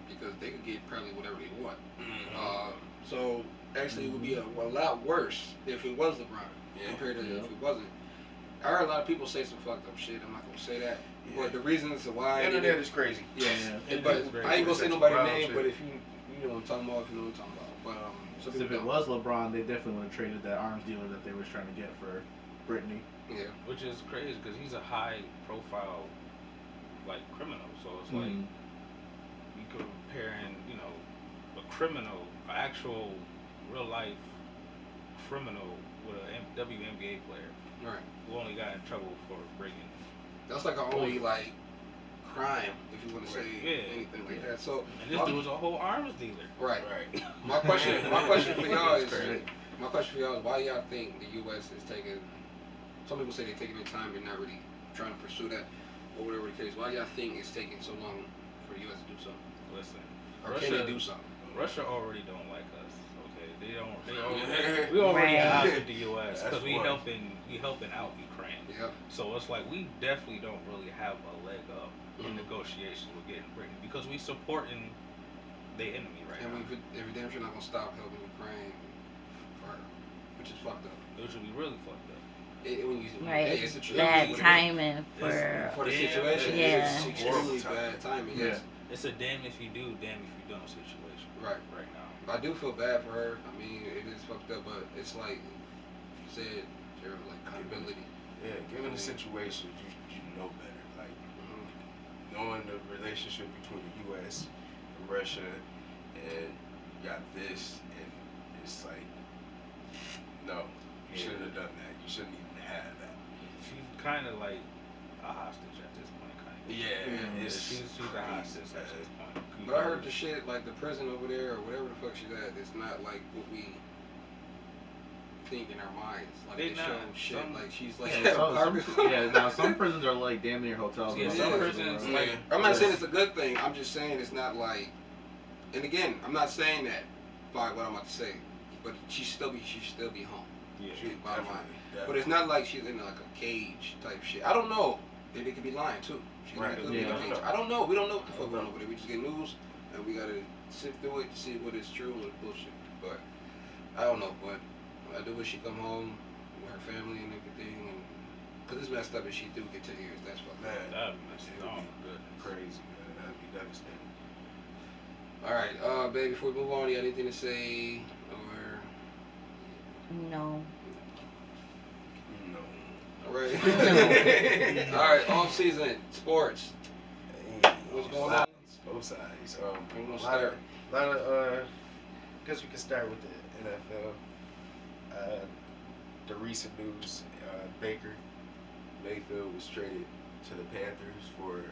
because they could get probably whatever they want. So actually, it would be a lot worse if it was LeBron compared to if it wasn't. I heard a lot of people say some fucked up shit. I'm not gonna say that, but the reasons why. The internet is crazy. Yes, Yeah. but It is very I ain't gonna say crazy. nobody's Wild name. shit. But if you know what I'm talking about, if you know what I'm talking about. But so If it was LeBron, they definitely would have traded that arms dealer that they was trying to get for Brittany. yeah. Which is crazy because he's a high profile, like, criminal. So it's like you comparing, a criminal, an actual real life criminal with a WNBA player Right. who only got in trouble for bringing. That's like our only like crime, if you want to say Yeah. anything like that. So And this dude's a whole arms dealer. right. Right. My question for y'all is Crazy. why y'all think the U.S. is taking? Some people say they're taking their time and not really trying to pursue that, or whatever the case. Why y'all think it's taking so long for the U.S. to do something? Listen, Or can they do something? Russia already don't like us. Okay, they already we already Right. out with the U.S. because That's we one. helping out Ukraine. Yep. So it's like we definitely don't really have a leg up in Mhm. negotiations with getting Britain because we supporting the enemy right And now. we damn sure not gonna stop helping Ukraine, which is fucked up. Which would be really fucked up. When you, Right. yeah, it's a Bad tragedy. timing for. For the Damn, situation, yeah. it's extremely Horrible bad timing. Yes. It's a damn if you do, damn if you don't situation Right. right now. I do feel bad for her. I mean, it is fucked up, but it's like you said, there was like accountability. Yeah, given the situation, you know better. Like, knowing the relationship between the U.S. and Russia, and you got this, and it's like, no, you shouldn't have done that. You shouldn't even have that. kind of like a hostage at this point. Kind of. Yeah, She's a hostage at this point. But I heard the shit like the prison over there or whatever the fuck she's at. It's not like what we think in our minds. Like they show shit like she's like now some prisons are like damn near hotels. Yeah, some prisons. Like, I'm not saying it's a good thing. I'm just saying it's not like. And again, I'm not saying that by what I'm about to say, but she should still be home. Yeah, bottom line. But it's not like she's in like a cage type shit. I don't know. They could be lying too. She could be in a cage. I don't know. We don't know what the fuck going on over there. We just get news and we gotta sit through it to see what is true and what is bullshit. But I don't know. But I do wish she come home with her family and everything. And cause it's messed up if she do get 10 years. That's fucked up. Man, that'd be messed up. Crazy, man. That'd be devastating. All right, babe. Before we move on, you got anything to say or? No. No. All right. All right. Off season sports. What's going on? Both sides. I'm gonna A start. lot of. Guess we can start with the NFL. The recent news: Baker Mayfield was traded to the Panthers for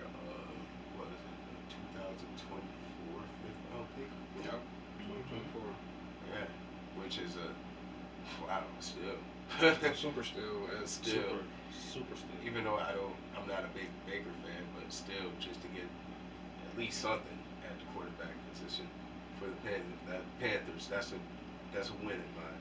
what is it? 2024 fifth round pick. Yep. 2024. Yeah, which is a wow still. Super still. Still. Super still. Even though I'm not a big Baker fan, but still, just to get at least something at the quarterback position for the Panthers, that's a win in my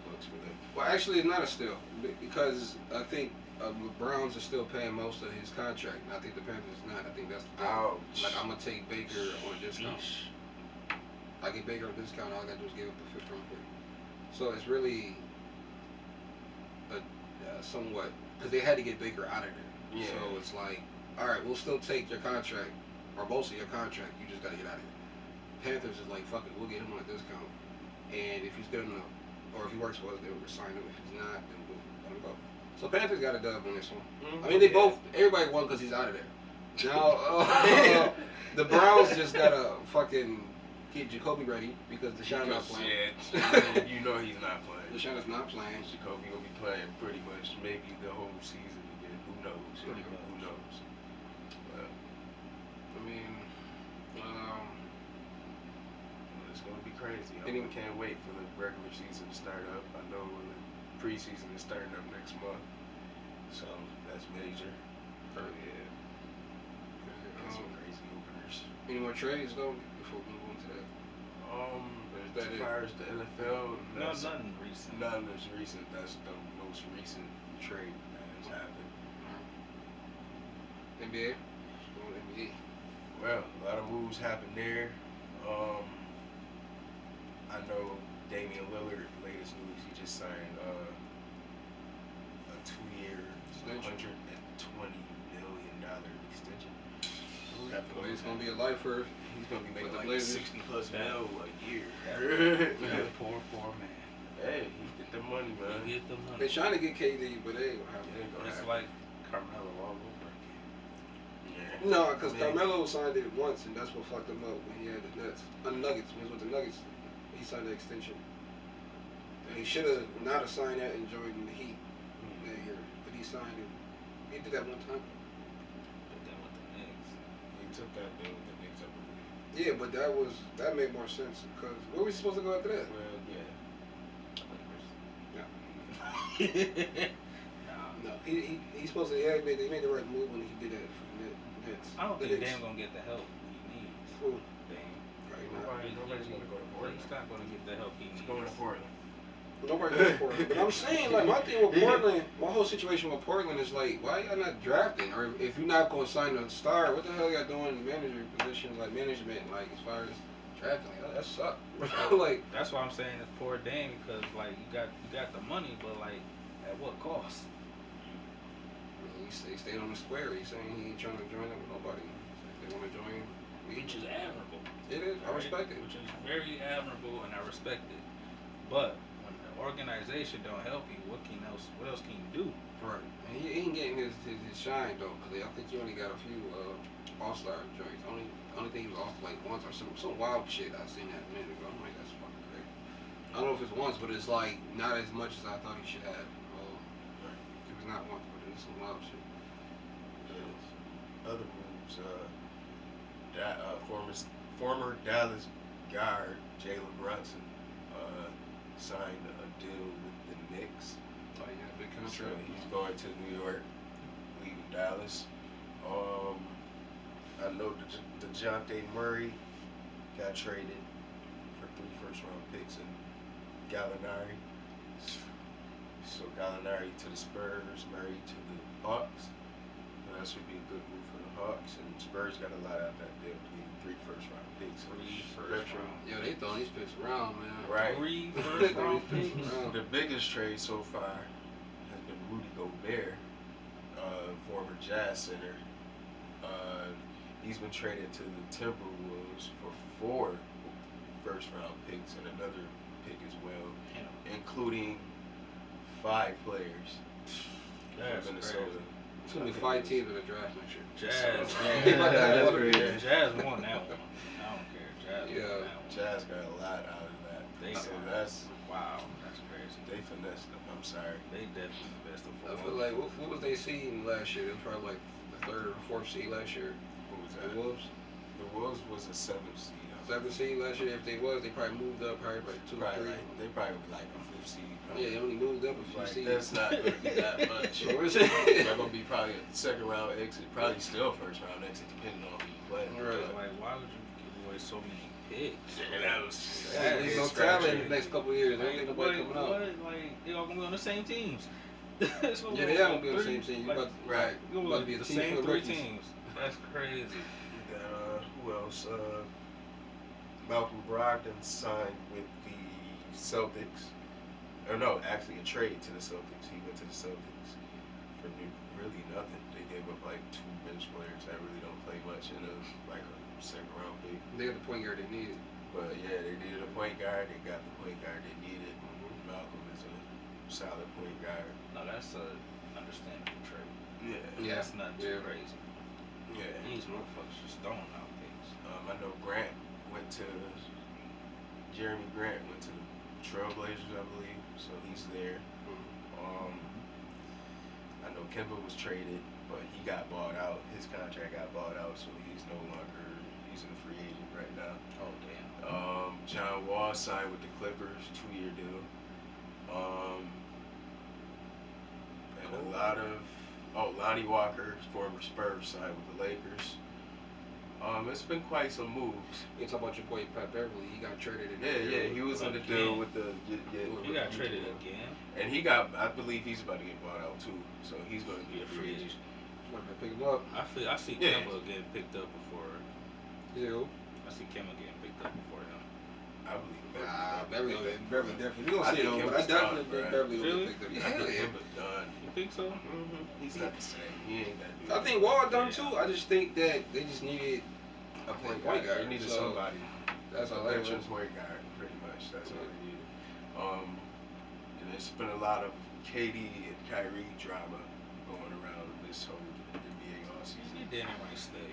books for them. Well, actually, it's not a steal because I think the Browns are still paying most of his contract, and I think the Panthers is not. I think that's the thing. Ouch. Like I'm gonna take Baker on a discount. I get Baker on a discount. All I gotta do is give up the fifth round pick. So it's really somewhat because they had to get Baker out of there. Yeah. So it's like, all right, we'll still take your contract or most of your contract. You just gotta get out of here. Panthers is like, fuck it, we'll get him on a discount, and if he's good enough, or if he works for us, they'll resign him. If he's not, then we'll let him go. So Panthers got a dub on this one. I mean, everybody won because he's out of there. Now the Browns just gotta fucking get Jacoby ready because Deshaun not playing. Yeah, you know he's not playing. Deshaun's not playing. Jacoby will be playing pretty much maybe the whole season again. Who knows? Pretty much. Who knows? But I mean, it's gonna be crazy. I can't wait for the regular season to start up. I know the preseason is starting up next month, so that's major. Yeah. Got some crazy openers. Any more trades though before we move on to that? As far as the NFL, nothing recent. None is recent. That's the most recent trade that has happened. NBA? Let's go with NBA. Well, a lot of moves happened there. I know Damian Lillard, latest news, he just signed a 2-year, $120 million extension. He's gonna be a lifer. He's gonna be making like Blazers. 60+ mil a year. Poor man. Hey, he get the money, man. He get the money. They're trying to get KD, but they ain't gonna happen. It's like Carmelo all over again. No, because Carmelo signed it once, and that's what fucked him up when he had the Nets. Nuggets. When he was with the Nuggets, he signed the extension. And he should have not signed that and joined the Heat that year, but he signed it. He did that one time. But then with the Knicks. He took that deal with the Knicks, I believe. Yeah, but that made more sense because where was he supposed to go after that? Well, yeah. No, he's supposed to. Yeah, they made the right move when he did that for the Nets. I don't think Dame gonna get the help he needs. Who? Dame. Nobody's gonna go to Portland. He's not gonna get the help he needs. He's going to Portland. Nobody goes to Portland. But I'm saying, like, my thing with Portland, my whole situation with Portland is like, why y'all not drafting? Or if you're not going to sign a star, what the hell y'all doing in manager positions, like management, like as far as drafting? Like, that sucks. Like, that's why I'm saying it's poor Dame because like you got the money, but like at what cost? he stayed on the square. He's saying he ain't trying to join up with nobody. If they want to join, Which is admirable. It is. I respect it. Which is very admirable, and I respect it. But when the organization don't help you, what else can you do? Right. And he ain't getting his shine though, because I think he only got a few all-star joints. Only thing he was all-star like once or some wild shit I seen that a minute ago. I'm like, that's fucking crazy. I don't know if it's once, but it's like not as much as I thought he should have. It was not once, but It's some wild shit. Other moves, former Dallas guard Jalen Brunson signed a deal with the Knicks. Oh yeah, big So contract. he's going to New York, leaving Dallas. I know DeJounte Murray got traded for 3 first-round picks and Gallinari. So Gallinari to the Spurs, Murray to the Hawks. So that should be a good move for the Hawks. And Spurs got a lot out of that deal, getting 3 first-round picks. 3 first round. Yo, they throwing these picks around, man. Right. 3 They first throwing round these picks picks. around. The biggest trade so far has been Rudy Gobert, former Jazz center. He's been traded to the Timberwolves for 4 first-round picks and another pick as well, including 5 players That's from Minnesota. crazy. It's gonna be 5 teams in the draft next year. Jazz. That's crazy. Jazz won that one. I don't care. Jazz won Yeah. that one. Jazz got a lot out of that. So that's Wow, that's crazy. they finessed them. I'm sorry. They definitely the best of I 4. feel like what was they seeding last year? It was probably like the 3rd or 4th seed last year. Who was The that? Wolves, The Wolves was a 7th seed. 7th seed last year. If they was, they probably moved up probably like 2 or 3. They probably were like a 5th seed. Yeah, they only moved up a few Like, seeds. that's not going to be that much. So where's They're it? going to be probably a 2nd round exit, probably still 1st round exit, depending on who you play. Right. Like, why would you give away so many picks? That was There's no talent in the next couple of years. I don't think nobody coming out. Like, they all gonna be on the same teams. Yeah, they are gonna be on the same team. You about to, Right. You about to gonna be be a the team same full of 3 rookies. teams. That's crazy. Who else? Malcolm Brogdon signed with the Celtics. Or no, actually a trade to the Celtics. He went to the Celtics for really nothing. They gave up like 2 bench players that really don't play much in a 2nd round pick. They got the point guard they needed. But yeah, they needed a point guard. They got the point guard they needed. Malcolm is a solid point guard. No, that's a understandable trade. Yeah. That's not too Yeah. crazy. Yeah. These motherfuckers just throwing out picks. I know Jeremy Grant went to the Trailblazers, I believe, so he's there. I know Kemba was traded, but he got bought out. His contract got bought out, so he's no longer, he's a free agent right now. Oh damn. John Wall signed with the Clippers, 2-year deal. And a lot of, Lonnie Walker, former Spurs, signed with the Lakers. It's been quite some moves. You talk about your boy Pat Beverly. He got traded. Yeah, he was in the deal with the. He got traded again. And he got, I believe he's about to get bought out too. So he's going to be a free agent. Want to pick him up? I see Yeah. Kemba getting picked up before. Yeah. I see Kemba getting picked up before him. I believe Beverly definitely. We I gonna see think though, but I Kemba's definitely done, think right? Beverly Really? will get picked up. I think Yeah. Kemba's done. You think so? He's not the same. He ain't that I dude. think Wall done too. I just think that they just needed A point point guard. guard, They needed so somebody. that's a all they veteran was. point guard, pretty much. That's all they needed. And there's been a lot of KD and Kyrie drama going around this whole NBA He offseason. didn't want to stay.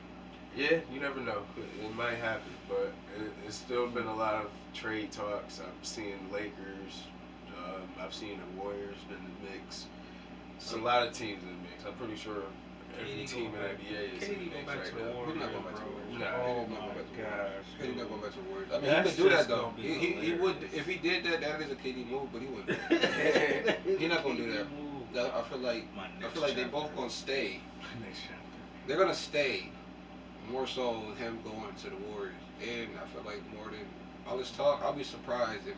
Yeah, you never know. It might happen, but it's still been a lot of trade talks. I'm seeing Lakers. I've seen the Warriors been in the mix. It's a lot of teams in the mix. I'm pretty sure every KD team in go the back- NBA is in KD the go mix back right to the now. Warriors, He's not going back to the bro. Warriors. Nah, Oh he's not my going back to the gosh. KD not going back to the Warriors. I mean, That's he could do that just though. gonna be He would hilarious. if he did that. That is a KD move, but he wouldn't. He's not gonna do that. I feel like they both gonna stay. Next chapter. They're gonna stay. More so him going to the Warriors, and I feel like more than all this talk, I'll be surprised if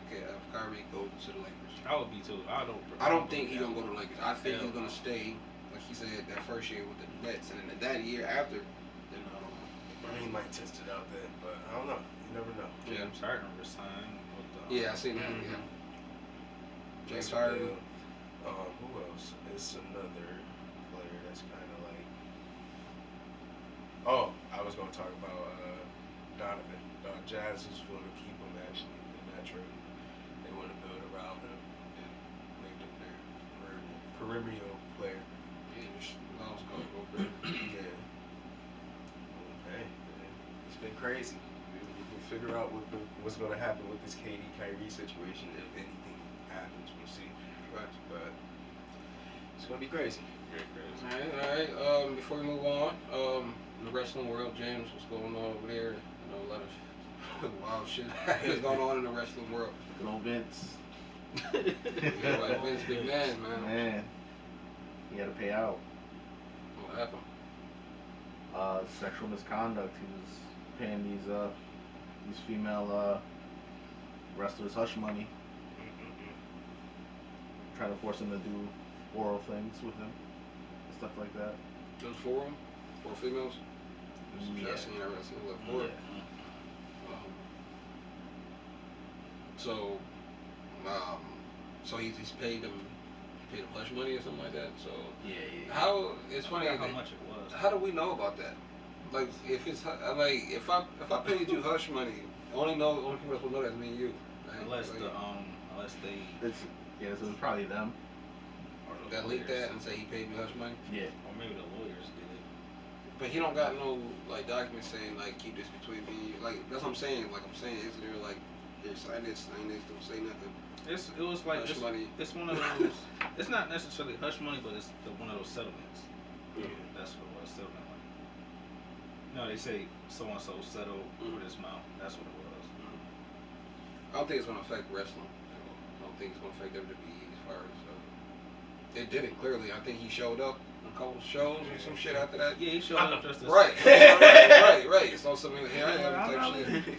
Kyrie goes to the Lakers. I would be too. I don't think he's gonna go to the Lakers. I think he's gonna stay, like he said, that first year with the Nets, and then that year after, then I don't know. He might test it out then, but I don't know. You never know. James Harden resigned with the. Yeah, I seen that. Mhm. Yeah. James That's a Harden. deal. Who else? It's another player that's kind of like. Oh, I was gonna talk about Donovan. Jazz is going to keep him actually in that trade. They want to build around him and make him their perennial player. Yeah, Miles go Yeah. Okay. It's been crazy. We'll figure out what's going to happen with this KD Kyrie situation if anything happens. We'll see. Right. But It's gonna be crazy. All right. Before we move on, in the wrestling world, James, what's going on over there? You know, a lot of wild shit is going on in the wrestling world. Good old Vince. Yeah, like Vince McMahon, man. Man, he had to pay out. What happened? Sexual misconduct. He was paying these female wrestlers hush money, trying to force them to do oral things with him, and stuff like that. Those 4 of them? 4 females? Yeah. I've seen wrestling look 4. So, so he's paid them hush money or something like that. So Yeah. how it's funny How much it was? how do we know about that? Like if it's like if I paid you hush money, only people that will know that's me and you. Right? Unless like, unless they So it's probably them. or the that leaked lawyers. that and say he paid me hush money. Yeah. Or maybe the lawyers did it. But he don't got no like documents saying like keep this between me and you. Like that's what I'm saying. Like I'm saying, is there like here sign this, don't say nothing. It was like Hush money. it's one of those. It's not necessarily hush money, but it's one of those settlements. Yeah. That's what it was, settlement money. No, they say so and so settled for this amount. That's what it was. I don't think it's gonna affect wrestling. I don't think it's gonna affect WWE as far as it didn't clearly. I think he showed up in a couple shows or some shit after that. Yeah, he showed up just as Right. right. So something like, here I am I'm not type shit. leaving.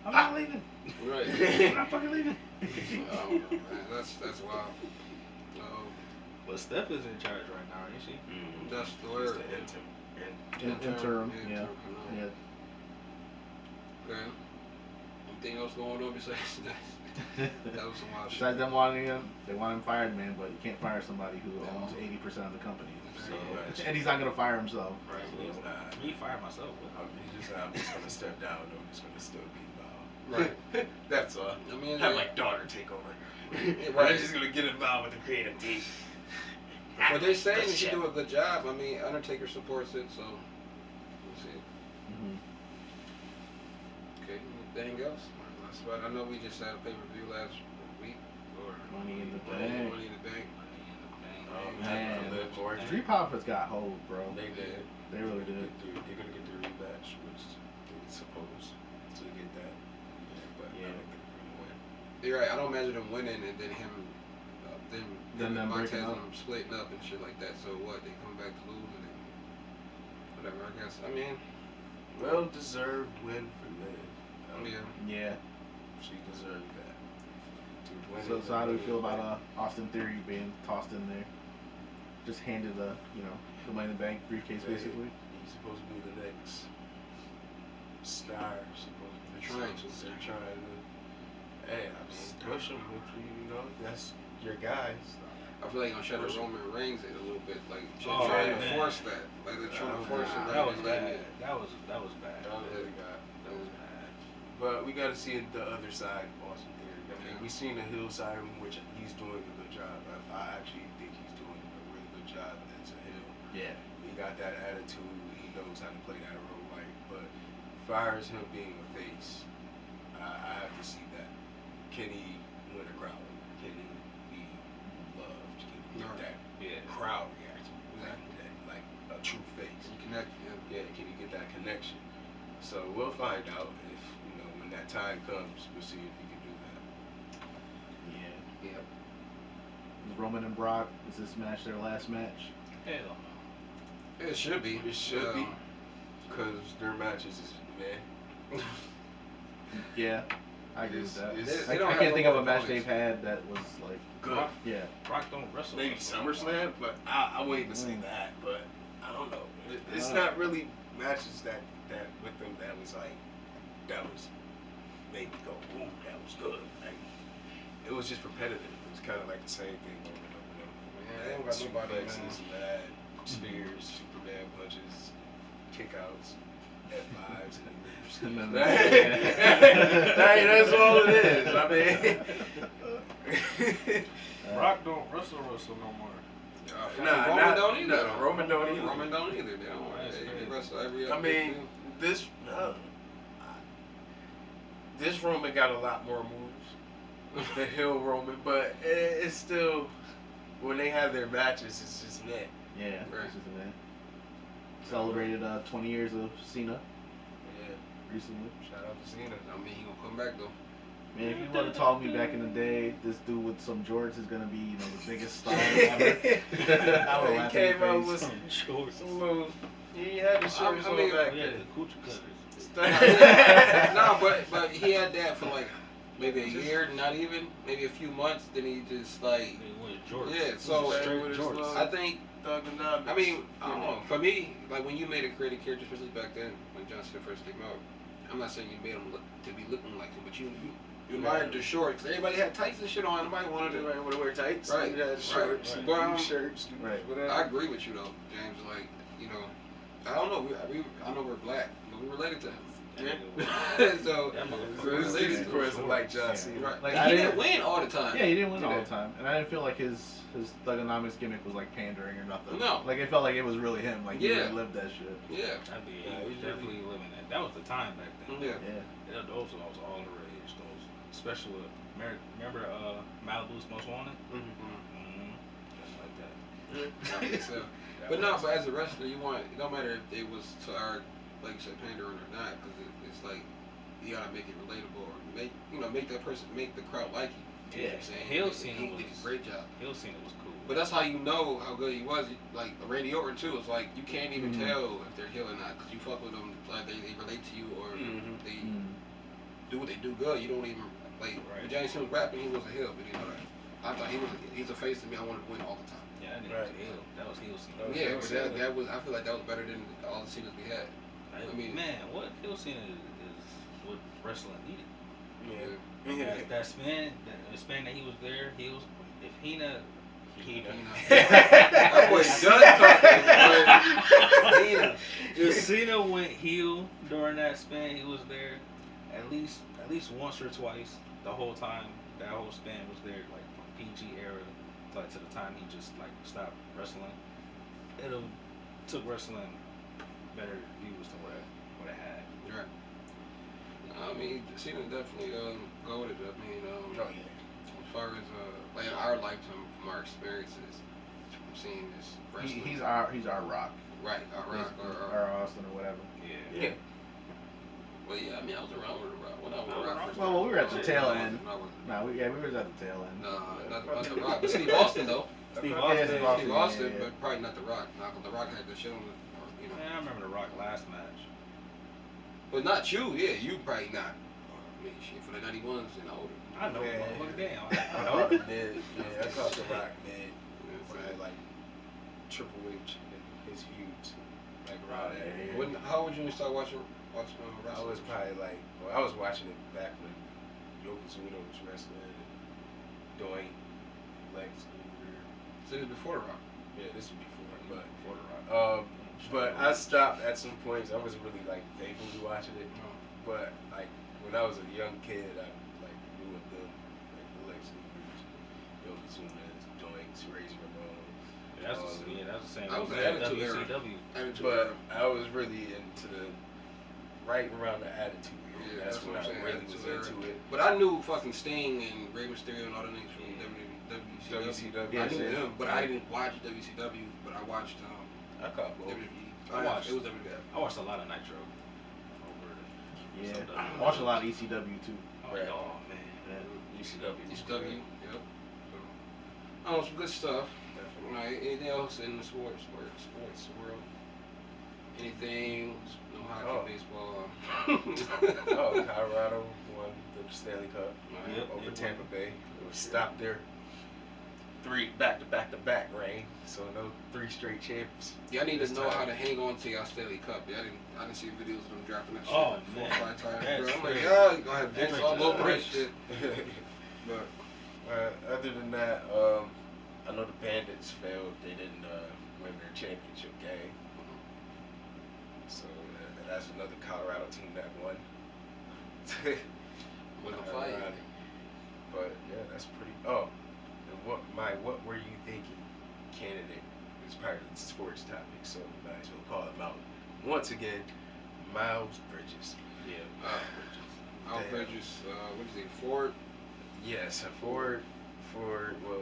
I'm not leaving. Right. I'm not fucking leaving. I don't know, man. That's wild. But Steph is in charge right now, ain't she? That's the He's word. the Interim. Yeah. Yeah. Okay. Anything else going on besides that? That was some wild shit. Besides them wanting him, they want him fired, man. But you can't fire somebody who owns 80% of the company. So, and he's not gonna fire himself. Right. He's not. Me fire myself. He just said, I'm just gonna step down. I'm just gonna still be involved. Right. That's all. I mean, Have my daughter take over. Right. I'm just gonna get involved with the creative team. But they're saying he should do a good job. I mean, Undertaker supports it, so we'll see. Okay, anything else? That's about, I know we just had a pay-per-view last week. Or Money in the Bank. Money in the Bank. Oh, Man. man. Street Profits got hold, bro. They did. They really did. They're gonna get the rematch, which they're supposed to get that. Yeah, but I don't think they're gonna win. You're right. I don't imagine him winning and then him, Then them Montez breaking up. and them splitting up and shit like that. So what? They come back to lose and then whatever. I guess. I mean, Well deserved win for Liv. yeah. Yeah. She deserved that. So how do we feel about Austin Theory being tossed in there? Just handed the Money in the Bank briefcase basically. He's supposed to be the next star. Supposed to be Trying to. They're trying to. Hey, I mean, push him if you know that's your guy. I feel like I'm trying to Roman Reigns it a little bit, like Oh, trying to man. force that, like they're trying to force it. That like was they're bad. letting it- That was bad. That really got. That was bad. But we got to see the other side of Austin Theory. I mean, we seen the Hill side of him, which he's doing a good job. I actually think he's doing a really good job as a Hill. Yeah. He got that attitude. He knows how to play that role right. But as far as him being a face, I have to see that. Can he win a crowd? Can he be loved? Can he get that crowd reaction? Exactly. That, like a true face. You connect, Yeah, can he get that connection? So we'll find out if, when that time comes, we'll see if he can do that. Yeah. Yep. Roman and Brock, is this match their last match? Hell It should be. It should be. Because their matches is, man. Yeah. I agree with that. It's- I don't have can't think of no a match opponents. they've had that was like Good. yeah. Brock don't wrestle. Maybe SummerSlam, but I wouldn't even say that. But I don't know. It's I don't not really matches that with them that was like, that was made me go, ooh, that was good. Like, it was just repetitive. It was kind of like the same thing over and over and over. Man, they don't got nobody, Suplexes, mad spears, Superman punches, kickouts, F5s, And then hey, that's all it is. I mean, Brock don't wrestle no more. Roman don't either. No, Roman don't either. Roman don't either. They don't. That's They crazy. wrestle every. I mean, this Roman got a lot more moves. The Hill Roman, but it's still when they have their matches, it's just net. Yeah, Right. this is an event. Celebrated 20 years of Cena Yeah. recently. Shout out to Cena. I mean, he gonna come back though. Man, if you would have told me back in the day, this dude with some jorts is gonna be, the biggest star ever, I would He laugh came in out your with face. some little. He had the shorts I on mean, back Yeah, then. the coochie cutters. No, but he had that for like maybe a year, not even, maybe a few months. Then he just like, They went jorts. yeah. So Straight with his jorts. little I think, Thugonomics. I mean, I don't know. For me, like when you made a creative character, especially back then when John Cena first came out, I'm not saying you made him look to be looking like him, but you admired the shorts. Everybody had tights and shit on. Nobody wanted to. Everybody want to wear tights. Right, You had shorts, right. you But, use shirts, you right. whatever. I agree with you though, James. Like, I don't know. I know we're black, but we're related to him. Yeah. So That So motherfucker. it's easy for us to like John Cena. right. Like, And I he didn't- didn't win all the time. Yeah, he didn't win all Yeah. the time, and I didn't feel like his Thugonomics gimmick was like pandering or nothing. No. Like it felt like it was really him. Like he Yeah. really lived that shit. Yeah. I mean, Yeah, he was he's definitely living that. That was the time back then. Yeah. Yeah. Yeah, those was all the rage. Those, especially with, remember Malibu's Most Wanted? Mhm. Mm-hmm. Just like that. I think so. But no, but as a wrestler, it don't matter if it was to our, like you said, pandering or not, because it's like, you gotta make it relatable or make that person, make the crowd like you. You know what I'm saying? Hill Cena He did a was- great job. Hill Cena was cool. But that's how you know how good he was. Like Randy Orton too. It's like you can't even Mhm. tell if they're heel or not because you fuck with them. Like they relate to you or Mhm. they Mm. do what they do good. You don't even like. Right. When Johnny Cena was rapping, he was a heel, but you know that. I thought he's a face to me. I wanted to win all the time. Yeah, that nigga Right. was Hill. That was Hill Cena. That was Yeah, Hill but Cena. that was. I feel like that was better than all the Cenas we had. I I mean- man, what Hill Cena is what wrestling needed. Yeah. That spin, the spin that he was there, he was. If Hina. That boy done talking. If Cena went heel during that spin, he was there at least once or twice the whole time. That whole spin was there, like from PG era like to the time he just like stopped wrestling. It took wrestling better views than what it had. Right. I mean, Cena definitely goated. I mean, Oh yeah. as far as like in our lifetime, from our experiences, from seeing this wrestling. He's our Rock. right. Our Rock or Or Austin or whatever. Yeah. well, yeah. I mean, I was around with the Rock when I was Oh, Rock first. well, we were at the tail end. I wasn't. Nah, we was at the tail end. No, not the Rock. But Steve Austin though. Steve Yeah, Austin. Steve Steve Austin, yeah. but probably not the Rock. Not 'cause the Rock had the show, Man, I remember the Rock last match. But not you. Yeah, you probably not. I mean, shit for the 91s and older. I know, Man. motherfucker, damn. I I caught know. the mid. Yeah, I caught the Rock mid. Yeah, When I had like Triple H and his feuds, like Oh, around that. yeah. When, how would you start watching I wrestling? was probably like, well, I was watching it back when Yokozuna was wrestling and Doink, Lex Luger. So it was before the Rock. Yeah, this was before, For the Rock. but I stopped at some points. I wasn't really like faithfully watching it, but like when I was a young kid, I like knew of them, like the Lex Luger's, Yokozuna's, Doink's, Razor Ramon. That's the same. That was with the Attitude Era. WCW. Attitude But Era. I was really into the right around the Attitude Era. Yeah, that's that's when what I I'm saying, really Attitude was Era. into it. But I knew fucking Sting and Rey Mysterio and all the niggas from WCW. WCW. I knew Yeah. them, but I didn't watch WCW. But I watched I caught both. WWE. I watched- It was WWE. I watched a lot of Nitro. Over the Yeah. some I watched a lot of ECW too. Oh, Right. oh man. Yeah. ECW. ECW. Yep. Oh, some good stuff. Right. Anything else in the sports world? Anything? No hockey, Oh. baseball. Oh, Colorado won the Stanley Cup Yep, over they Tampa Bay. It was stopped their 3 back-to-back reign. So no 3 straight champions. Y'all need This to know time. how to hang on to y'all Stanley Cup. I didn't see videos of them dropping that shit. Oh, 4 or man. 5 times. That's Bro. I'm like, crazy. yeah, you gonna have That's dicks all over that crazy. shit. But Other than that, I know the Bandits failed. They didn't win their championship game. So that's another Colorado team that won. with a fight. Ironic. But yeah, that's pretty. Oh, and what were you thinking? Candidate is part of the sports topic, so we might as well call him out once again. Miles Bridges. Yeah. Al Damn. Bridges, what is he, Ford? Yes, Ford. Well,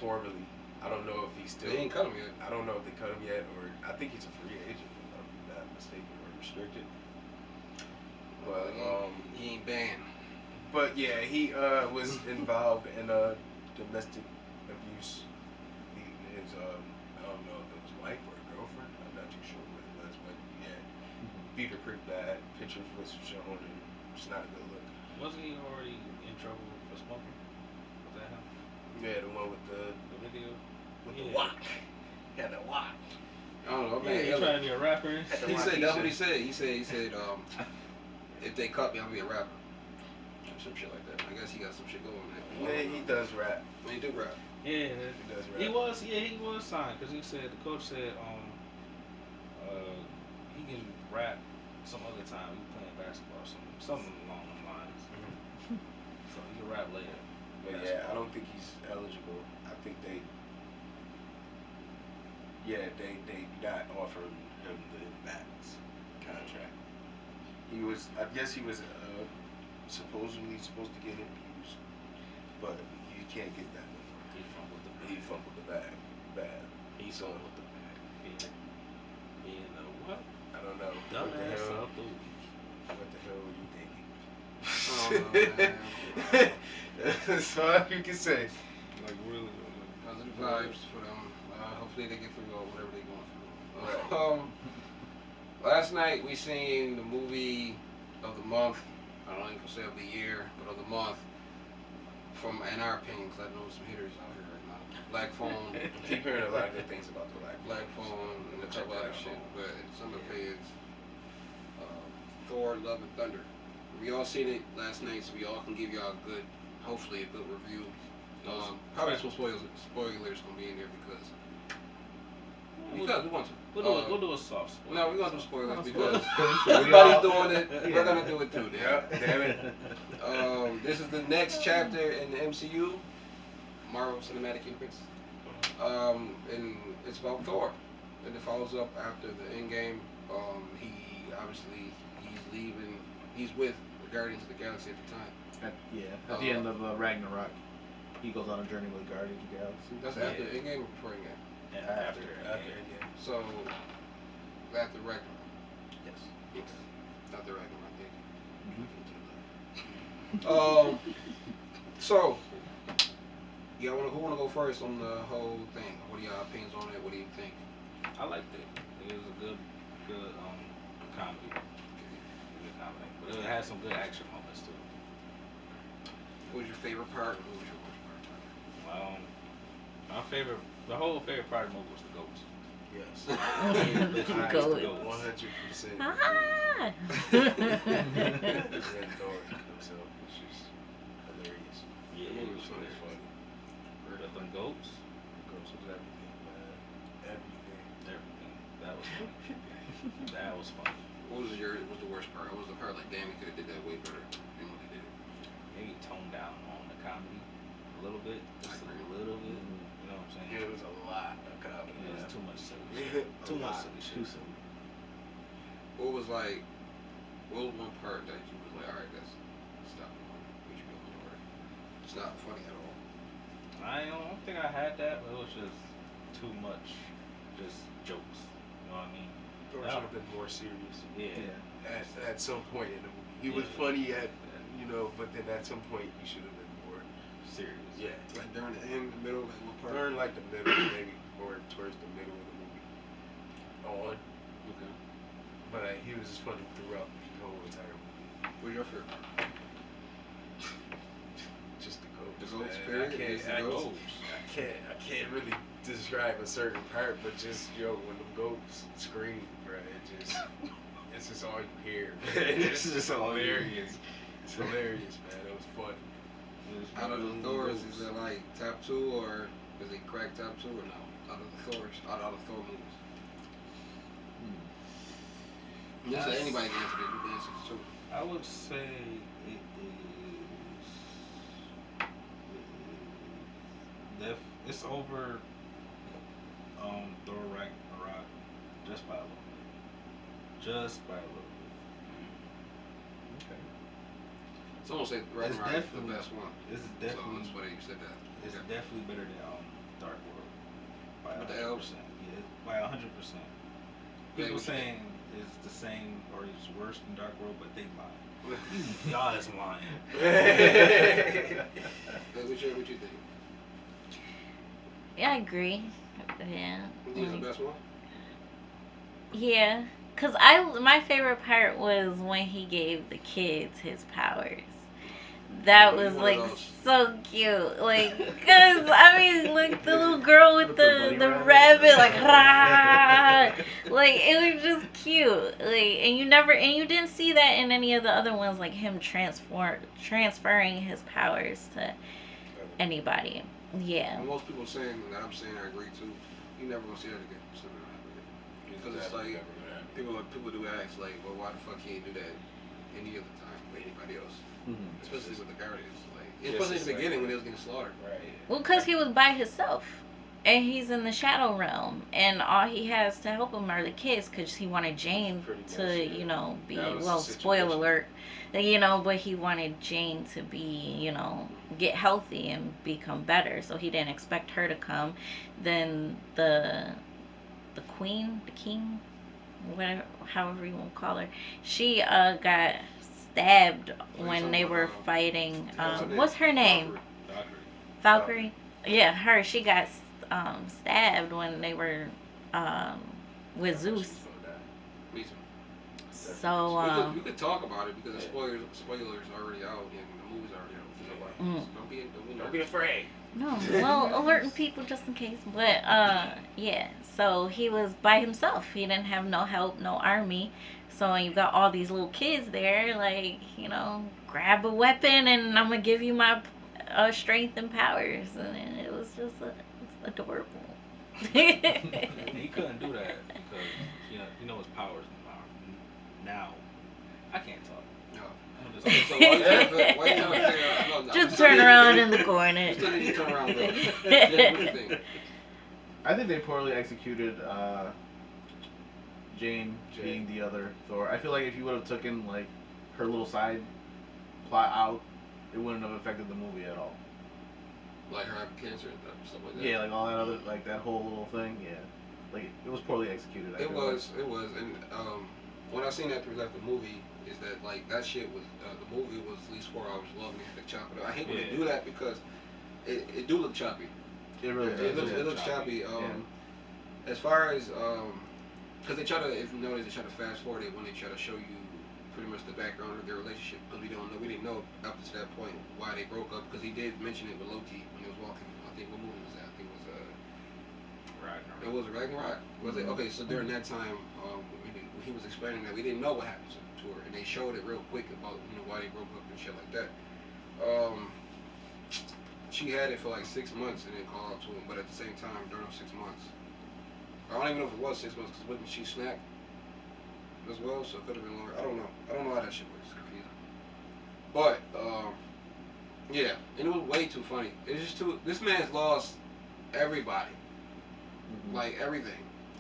formally. I don't know if he's still. They ain't cut him yet. I don't know if they cut him yet, or I think he's a free agent, if I'm not mistaken, or restricted. But he ain't banned. But yeah, he was involved in domestic abuse. His I don't know if it was wife or girlfriend. I'm not too sure what it was, but yeah, beat her pretty bad. Pictures was shown, and it's not a good look. Wasn't he already in trouble for smoking? Was that him? Yeah, the one with the video. with the walk. He had a walk. I don't know, Yeah, man. he trying to be a rapper. He said that's what he said. He said if they cut me, I'll be a rapper. Or some shit like that. I guess he got some shit going there. Yeah, he does rap. He do rap. Yeah, He does rap. he was signed because he said the coach said he can rap some other time. He playing basketball, something along those lines. So he can rap later. But yeah, I don't think he's eligible. I think they not offering him the max contract. I guess he was supposedly supposed to get abused, but you can't get that no more. He fumbled the bag. Bad. He fumbled the bag. Being a what? I don't know. Dumbass of the week. What the hell were you thinking? Oh, man. That's all you can say. Like really. Positive vibes for them. Hopefully they get through whatever they're going through. Right. Last night we seen the movie of the month. I don't even say of the year, but of the month. From in our opinion, because I know some hitters out here right now. Black Phone. I keep hearing a lot of good things about the Black Phone and a couple other shit, but in some opinions, Thor: Love and Thunder. We all seen it last night, so we all can give y'all hopefully a good review. Probably some spoilers gonna be in there because we want to. We'll do a soft spoiler. No, we're gonna do spoilers because everybody's doing it. We're gonna do it too. Damn it. This is the next chapter in the MCU, Marvel Cinematic Universe, and it's about Thor, and it follows up after the Endgame. He's with the Guardians of the Galaxy at the time. At the end of Ragnarok, he goes on a journey with Guardians of the Galaxy. That's after Endgame or before Endgame? After Endgame. So, after Ragnarok. Yes. After Ragnarok, Mm-hmm. So, who wanna go first on the whole thing? What are y'all opinions on it? What do you think? I liked it. It was a good comedy. Good comedy. But it had some good action moments too. What was your favorite part? What was your worst part? The whole favorite part of the movie was the goats. Yes. Goat. 100%. Ah. And Thor himself was just hilarious. Yeah, It was funny. But them goats Goes with everything, man. everything. That was funny. That was funny. What was the worst part? What was the part like, damn, he could have did that way better than what they did? Maybe tone down on the comedy a little bit. Just a little bit. You know what I'm saying? Yeah, it was a lot of comedy. It was too much silly shit. Yeah, Too a much lot. silly shit. Too silly. What was one part that you was like, alright, that's stop doing what you're doing, or it's not funny at all? I don't think I had that, but it was just too much, just jokes. You know what I mean? Thor should have been more serious. Yeah. At some point in the movie, he was funny but then at some point he should have been more Serious. Yeah, Like during the end, the middle, like what part? during like the middle, maybe more towards the middle of the movie. On, Okay. but he was just funny throughout the whole entire movie. What was your favorite part? Just the goats. The goats, man. period? I Just the goats? can't really describe a certain part, but just when the goats scream, bro, it's just all you hear. It's just hilarious. It's hilarious, man. It was funny. Out of the Thors, is it like top 2 or is it crack top 2 or no? Out of the Thors, out of the Thor movies. Just say anybody can answer this. You can answer this too. I would say it is. It's over. Thor Ragnarok just by a little bit. Just by a little bit. Okay. Someone said Ragnarok is the best one. It's So definitely. that's why you said that. It's Okay. definitely better than Dark World. By With the 100%. elves? Yeah, by 100%. People saying it's the same or it's worse than Dark World, but they lying. Y'all is lying. What you think? Yeah, I agree. Yeah. You think it's the best one? Yeah, cause my favorite part was when he gave the kids his powers. That was like so cute, like, cause I mean, like the little girl with the rabbit, like, rah, like it was just cute, like, and you didn't see that in any of the other ones, like him transferring his powers to anybody. Yeah. And most people saying that I'm saying I agree too. You never gonna see that again. Because it's like people do ask like, well, why the fuck he ain't do that any other time with anybody else? Mm-hmm. Especially with the Guardians, like especially in the beginning when they was getting slaughtered. Right. Well, because he was by himself, and he's in the Shadow Realm, and all he has to help him are the kids, because he wanted Jane to, be, well, spoiler alert, but he wanted Jane to be, get healthy and become better, so he didn't expect her to come. Then the king, whatever, however you want to call her, she got stabbed when they were fighting. What's her name? Valkyrie. Yeah, her. She got stabbed when they were with Zeus. So we could talk about it because the spoilers already out and the movie's already out. So don't be afraid. No, well, alerting people just in case. But yeah. So he was by himself. He didn't have no help, no army. So when you got all these little kids there, like, grab a weapon and I'm gonna give you my strength and powers, and it was just it's adorable. He couldn't do that because his powers now. I can't talk. No. Just turn around in the corner. Turn around. What do you think? I think they poorly executed Jane being the other Thor. I feel like if you would have taken like her little side plot out, it wouldn't have affected the movie at all. Like her having cancer and stuff like that. Yeah, like all that other, like that whole little thing. Yeah, like it was poorly executed. It was, and when I seen that through the movie, is that like that shit was the movie was at least 4 hours long and they had to chop it up. I hate when they do that because it do look choppy. It really does. It looks choppy. As far as because they try to, if you notice, they try to fast forward it when they try to show you pretty much the background of their relationship, because we didn't know up to that point why they broke up, because he did mention it with Loki when he was walking. I think what movie was that? I think it was Ragnarok. It was Ragnarok. Was it? Okay, so during that time, he was explaining that we didn't know what happened to her, and they showed it real quick about why they broke up and shit like that. She had it for like 6 months and then called out to him, but at the same time during those 6 months, I don't even know if it was 6 months, because wouldn't she snap as well? So it could have been longer. I don't know how that shit works. It's confusing. But yeah, and it was way too funny. It's just too. This man's lost everybody, like everything.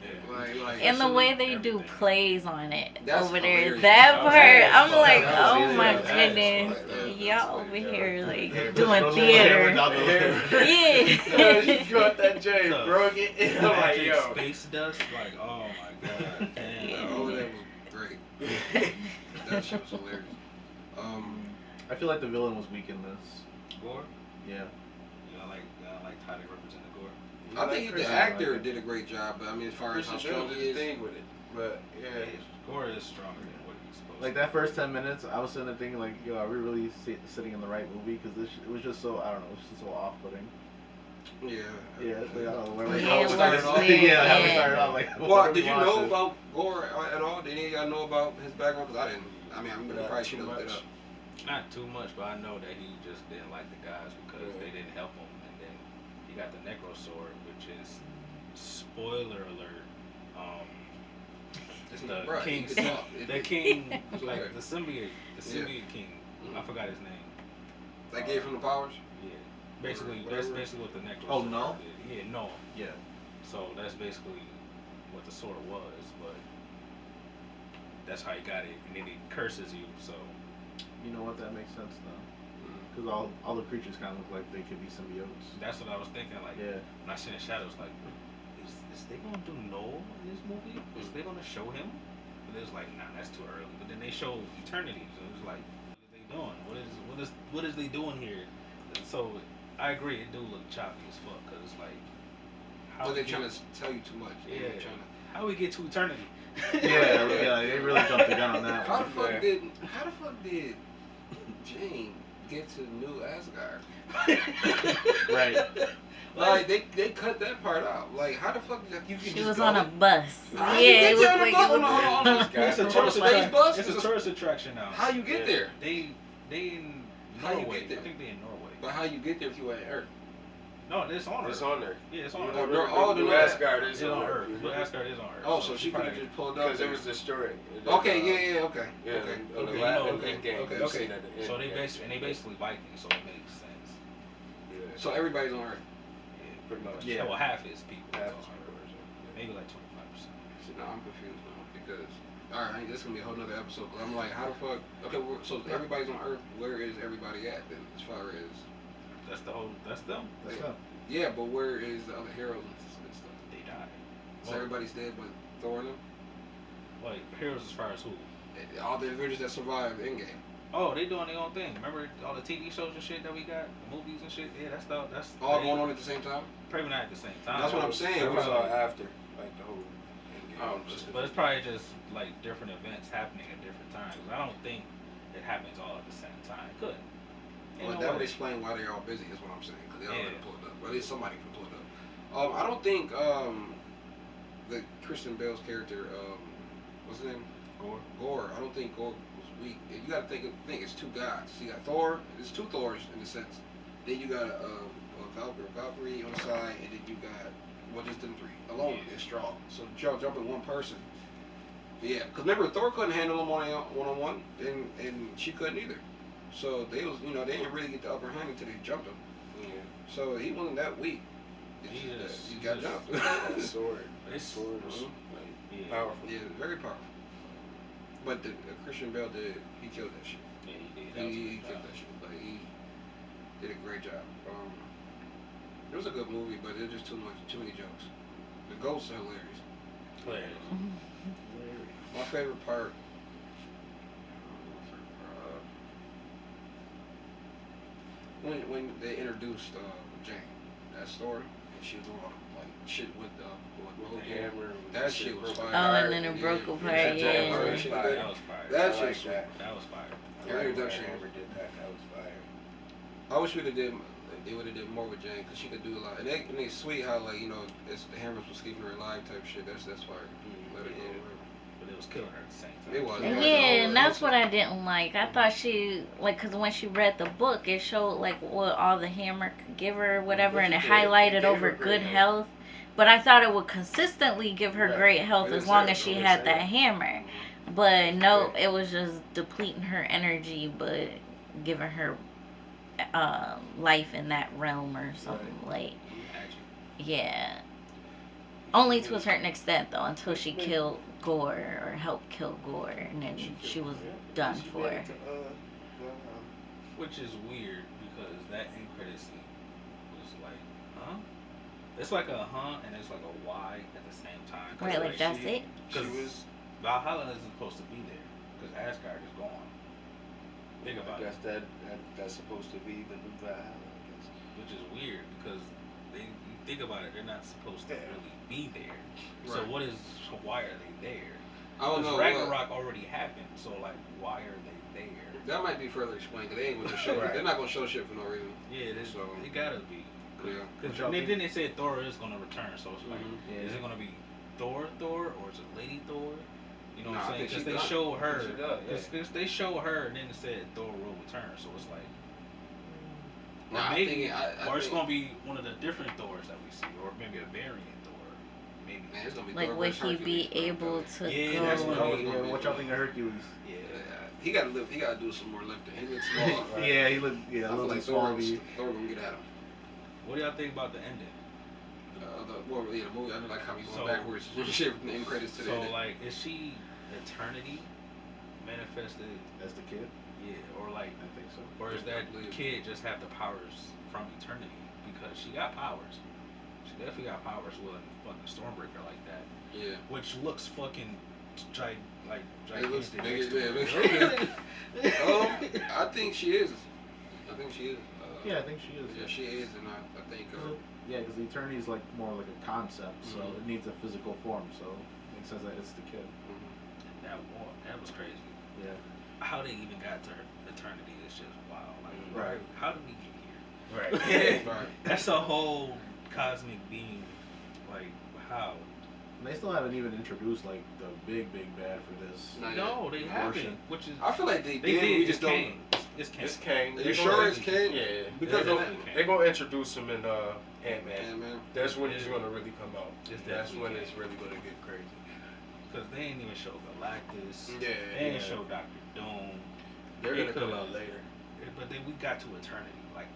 Yeah. Like and the way they do plays on it over there, hilarious. that part, I'm like, that was oh my hilarious. goodness, y'all over here like doing theater. Yeah. She got that J, broke it, and I'm like, yo. Space dust, like, oh my god, damn. Oh, that was great. That shit was hilarious. I feel like the villain was weak in this. Gore? Yeah. I like how they represent Gore. I think the actor did a great job, but I mean, as far as how strong he is, thing with it. But yeah, Gore is stronger than what he's supposed to. Like that first 10 minutes, I was sitting there thinking like, yo, are we really sitting in the right movie? Because it was just so, I don't know, it was just so off-putting. Yeah. Yeah, like, I don't know. Like, how it started off. Yeah, how we started off. Like, Well, did you know about Gore at all? Did any of y'all know about his background? Because I didn't. I mean, I'm gonna probably should have looked it up. Not too much, but I know that he just didn't like the guys because they didn't help him, and then he got the Necro Sword, which is spoiler alert. The king, like the symbiote king. I forgot his name. That gave him the powers. Yeah, basically that's basically what the Necro Oh, Sword no? did. Yeah, no. Yeah. So that's basically what the sword was, but that's how he got it, and then he curses you. So you know what? That makes sense now. because all the creatures kind of look like they could be symbiotes. That's what I was thinking. Like when I seen the shadows, like is they gonna do Noel in this movie? Is they gonna show him? But it was like, nah, that's too early. But then they show Eternity, so it was like, what are they doing? What is they doing here? And so I agree, it do look choppy as fuck because it's like, how are they trying to tell you too much? Yeah. How we get to Eternity? yeah, they really jumped the gun on that. How the fuck did Jane get to New Asgard? Right. Like they cut that part out. Like how the fuck you can She just was go on a bus. How Yeah, you it get looked there like on a it was. It's a tourist space bus? It's a tourist attraction now. How you get there? They in How you Norway. get there? I think they in Norway. But how you get there if you ain't Earth? No, it's on Earth. It's on there. Yeah, it's on You Earth. know, all the New Asgard is It's on on Earth. Earth. But Asgard is on Earth. Oh, so she could have just pulled up Because it was destroyed. Okay, okay. Yeah, Okay. on the Okay. last Okay. game, Okay. you Okay. seen at the end. So they basically Vikings, so it makes sense. Yeah. So everybody's on Earth. Yeah, Pretty much. yeah. Well, half is people. Half on is Earth. people. Maybe like 25%. See, now I'm confused now because this is gonna be a whole nother episode. Cause I'm like, how the fuck? Okay, so everybody's on Earth. Where is everybody at then? As far as That's them. That's up. yeah, but where is the other heroes and stuff? They died. So everybody's dead, but Thor and them. Like heroes as far as who? All the Avengers that survived Endgame. Oh, they doing their own thing. Remember all the TV shows and shit that we got, the movies and shit. Yeah, that's All going on at the same time. Probably not at the same time. That's what I'm saying. It was after, like the whole. But it's probably just like different events happening at different times. I don't think it happens all at the same time. It could. Well, that would explain why they're all busy. Is what I'm saying. Because they all got to pull it up. Or at least somebody can pull it up. I don't think the Christian Bale's character, what's his name? Gore. I don't think Gore was weak. You got to think it's two gods. You got Thor. There's two Thors in a sense. Then you got a Valkyrie on the side, and then you got just them three alone is strong. So jumping one person. Yeah, because remember Thor couldn't handle them one-on-one, and she couldn't either. So they didn't really get the upper hand until they jumped him. Yeah. So he wasn't that weak. He got jumped. That sword. That It's- sword was Yeah. powerful. Yeah, very powerful. But the Christian Bale he killed that shit. Yeah, he did. He killed that shit. Like he did a great job. It was a good movie, but there's just too many jokes. The ghosts are hilarious. Hilarious. My favorite part. When they introduced Jane, that story, and she was doing all the like shit with the hammer. That shit was fire. Oh, and then it broke apart. That Yeah. shit That was was fire. That I shit like was that. That was fire. Yeah, introduction. Hammer did that. That was fire. I wish they would have did more with Jane because she could do a lot. And it's sweet how it's the Hammers was keeping her alive type shit. That's fire. Let it go. But it was killing her at the same time. It was. Yeah, and that's what I didn't like. I thought she, because when she read the book, it showed, what all the hammer could give her or whatever, and it highlighted over good health. But I thought it would consistently give her great health as long as she had that hammer. But no, it was just depleting her energy, but giving her life in that realm or something. Yeah. Only to a certain extent, though, until she killed Gore or helped kill Gore, and then she was done for. Which is weird because that end credit scene was like, huh? It's like a and it's like a Y at the same time. Right, that's it? Because Valhalla isn't supposed to be there because Asgard is gone. Think about it. That's supposed to be the new Valhalla, I guess. Which is weird because you think about it, they're not supposed to really be there. So Right. why are they there? I don't know. Ragnarok already happened, so why are they there? That might be further explained because they ain't going to show. They're not going to show shit for no reason. Yeah, it gotta be. Yeah. Because then they said Thor is gonna return, so it's like, Mhm. is it gonna be Thor, or is it Lady Thor? You know what Nah, I I'm saying? think Because she they done. show her. She done, yeah. Because they show her, and then it said Thor will return, so it's like, or Nah, maybe, I it's think- gonna be one of the different Thors that we see, or maybe a variant Thor, maybe. Man, it's gonna be Like, Thor would versus he be Hercules, bro. able to Yeah, go? that's what I was Yeah, what y'all think of Hercules? Yeah. He got to live. He got to do some more lifting. He looks small. Right? Yeah, he looked I a feel little like bit small. Thor gonna get at him. What do y'all think about the ending? The movie. I don't like how he's going So- backwards. Shit from the end credits to the So end. like, is she eternity manifested As the kid? Yeah, or like, I think so. or is that kid just have the powers from eternity? Because she got powers. She definitely got powers with a fucking Stormbreaker like that. Yeah. Which looks fucking like It looks gigantic. big. I think she is. I think she is. Yeah, I think she is. Yeah, she is, and I think. Yeah, because the eternity is like more like a concept, so it needs a physical form. So it makes sense that it's the kid. That was crazy. Yeah. How they even got to her eternity is just wild. Like, right. How did we get here? Right. Right. That's a whole cosmic being. Like, how? And they still haven't even introduced like the big bad for this. No, they haven't. Which is I feel like they did. did. We just don't. It's Kang. It's Kang. You sure it's Kang? Yeah. Because they're gonna introduce him in Ant-Man. Ant-Man. That's when he's gonna really come out. That's when Kang. it's really gonna get crazy. Because they ain't even show Galactus. Yeah. They ain't show Doctor Doom. They're They gonna come could've- out later. But then we got to eternity. Like,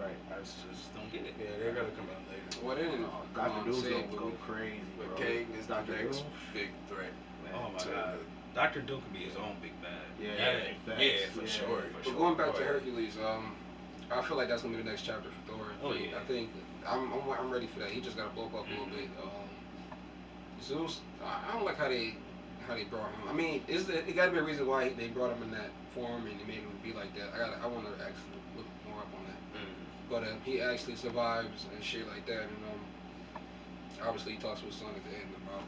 Right. I just don't get it. Yeah, they're gonna come out later. Well, they didn't. Dr. Doom's say gonna go crazy, But bro. Kang is the Dr. next Doom? big threat. Oh my to god. Doctor Doom could be his own big bad. Yeah, for sure. But going back to Hercules, I feel like that's gonna be the next chapter for Thor. Oh yeah. I think I'm ready for that. He just gotta bulk up a little bit. Zeus, I don't like how they brought him. I mean, it got to be a reason why they brought him in that form and they made him be like that. I want to actually look more up on that. But he actually survives and shit like that. And obviously he talks to his son at the end about.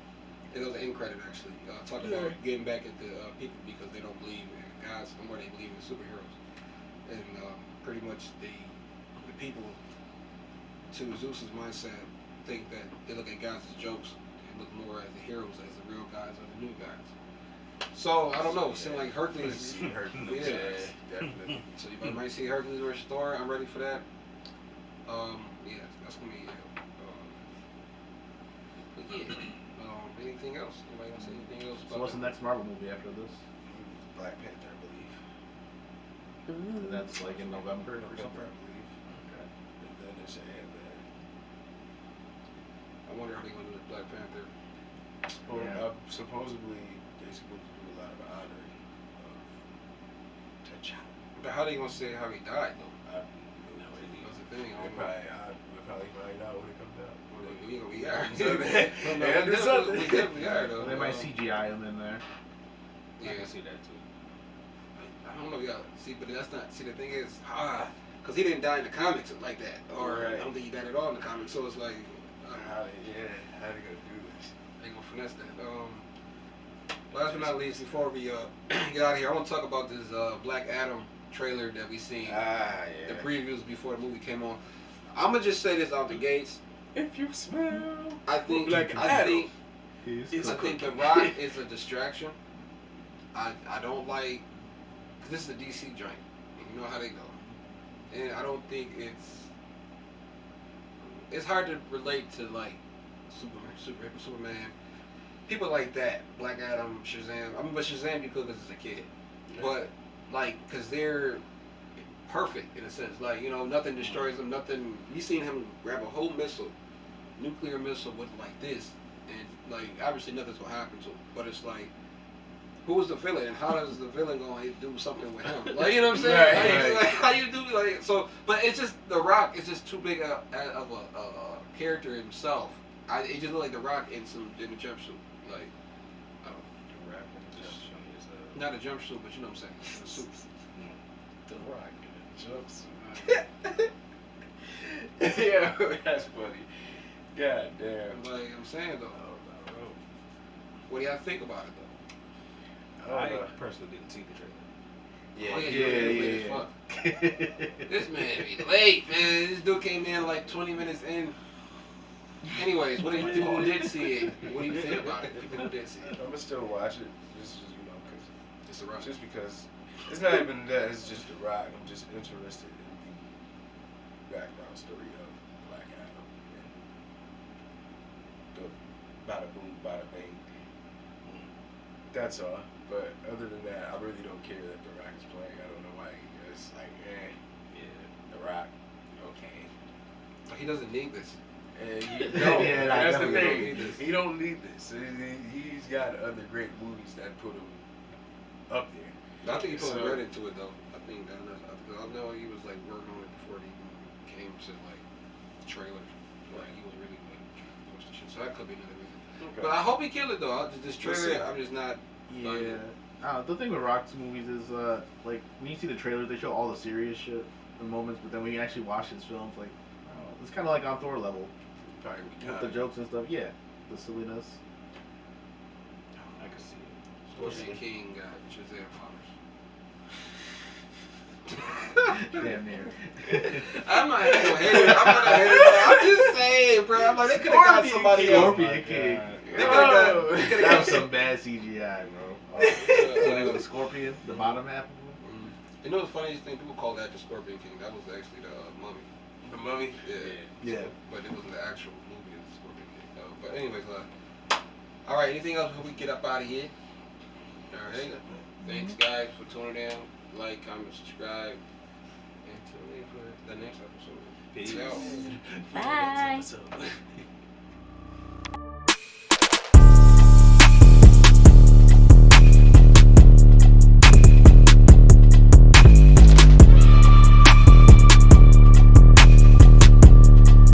It was an end credit actually, talking about getting back at the people because they don't believe in gods no more. They believe in superheroes, and pretty much the people, to Zeus's mindset, think that they look at gods as jokes and look more at the heroes as the real gods or the new gods. So I don't know. It seemed like Hercules. Hercules, definitely. So you might see Hercules versus Thor. I'm ready for that. Yeah, that's gonna be. But yeah. Anything else? Anybody want to say anything else? So what's the next Marvel movie after this? Black Panther, I believe. And that's like in November or November, something. I believe. Okay. And then there's Ant-Man. I wonder how they're gonna do with Black Panther. Well, Yeah. supposedly they're supposed to do a lot of honoring of T'Challa. But how they gonna say how he died though? I have no idea. That's the thing. I We'll don't know. probably find out when it comes out. We are. Yeah, We definitely are though. They might CGI him in there. I Yeah. can see that too. I don't know, y'all. See, but that's not. See, the thing is, because he didn't die in the comics like that, or Right. I don't think he died at all in the comics. So it's like, How they gonna do this? they gonna finesse that. Last but not least, before we get out of here, I want to talk about this Black Adam trailer that we seen. The previews before the movie came on. I'm gonna just say this out the gates. If you smell, I think Black I Adam. think The Rock is a distraction. I don't like, cause this is a DC joint. You know how they go, and I don't think it's hard to relate to like Superman, people like that, Black Adam, Shazam. I mean, but Shazam because it's a kid, but like because they're perfect in a sense. Like, you know, nothing destroys them. Nothing. You seen him grab a whole nuclear missile with like this, and like obviously nothing's gonna happen to him. But it's like, who is the villain, and how does the villain gonna do something with him? Like, you know what I'm saying? Like, how you do like so? But it's just The Rock is just too big of a character himself. It just look like The Rock in the jumpsuit. Like, I don't know. Not a jumpsuit, but you know what I'm saying. A suit. The Rock in a jumpsuit. Yeah, that's funny. God damn. Like I'm saying though. What do y'all think about it though? I personally didn't see the trailer. Yeah. This man be late, man. This dude came in like 20 minutes in. Anyways, what do you people who did see it? What do you think about it? People who did see it. I'm gonna still watch it. Just cause It's The Rock. just because it's not even that. It's just The Rock. I'm just interested in the background story of Black Adam and the bada boom, bada bang. That's all. But other than that, I really don't care that The Rock is playing. I don't know why. It's like, Yeah. The Rock. Okay. He doesn't need this. And Yeah, that's the definitely don't thing. need this. He don't need this. He's got other great movies that put him up there. I think he put So- bread into it though. I think that I know he was like working on it before it even came to like trailer. Like he was really like trying to push the shit. So that could be another reason. But I hope he killed it though. This trailer, I'm just not. Yeah. The thing with Rock's movies is like when you see the trailers, they show all the serious shit in moments, but then when you actually watch his films, like I don't know, it's kind of like on Thor level with the jokes and stuff. Yeah, the silliness. I can see it. Scorpion King got Shazam powers. Damn near. I'm not a hater. I'm just saying, bro. I'm like, they could have got somebody else. Scorpion King. They could That have was some bad CGI, bro. When it was a scorpion, the bottom half of him. You know the funniest thing? People call that the Scorpion King. That was actually the Mummy. The Mummy? Yeah. But it wasn't the actual movie of the Scorpion King. But anyways, all right. Anything else before we get up out of here? All right. Thanks, guys, for tuning in. Like, comment, subscribe, and tune in for the next episode. Peace. Out. Bye. Episode.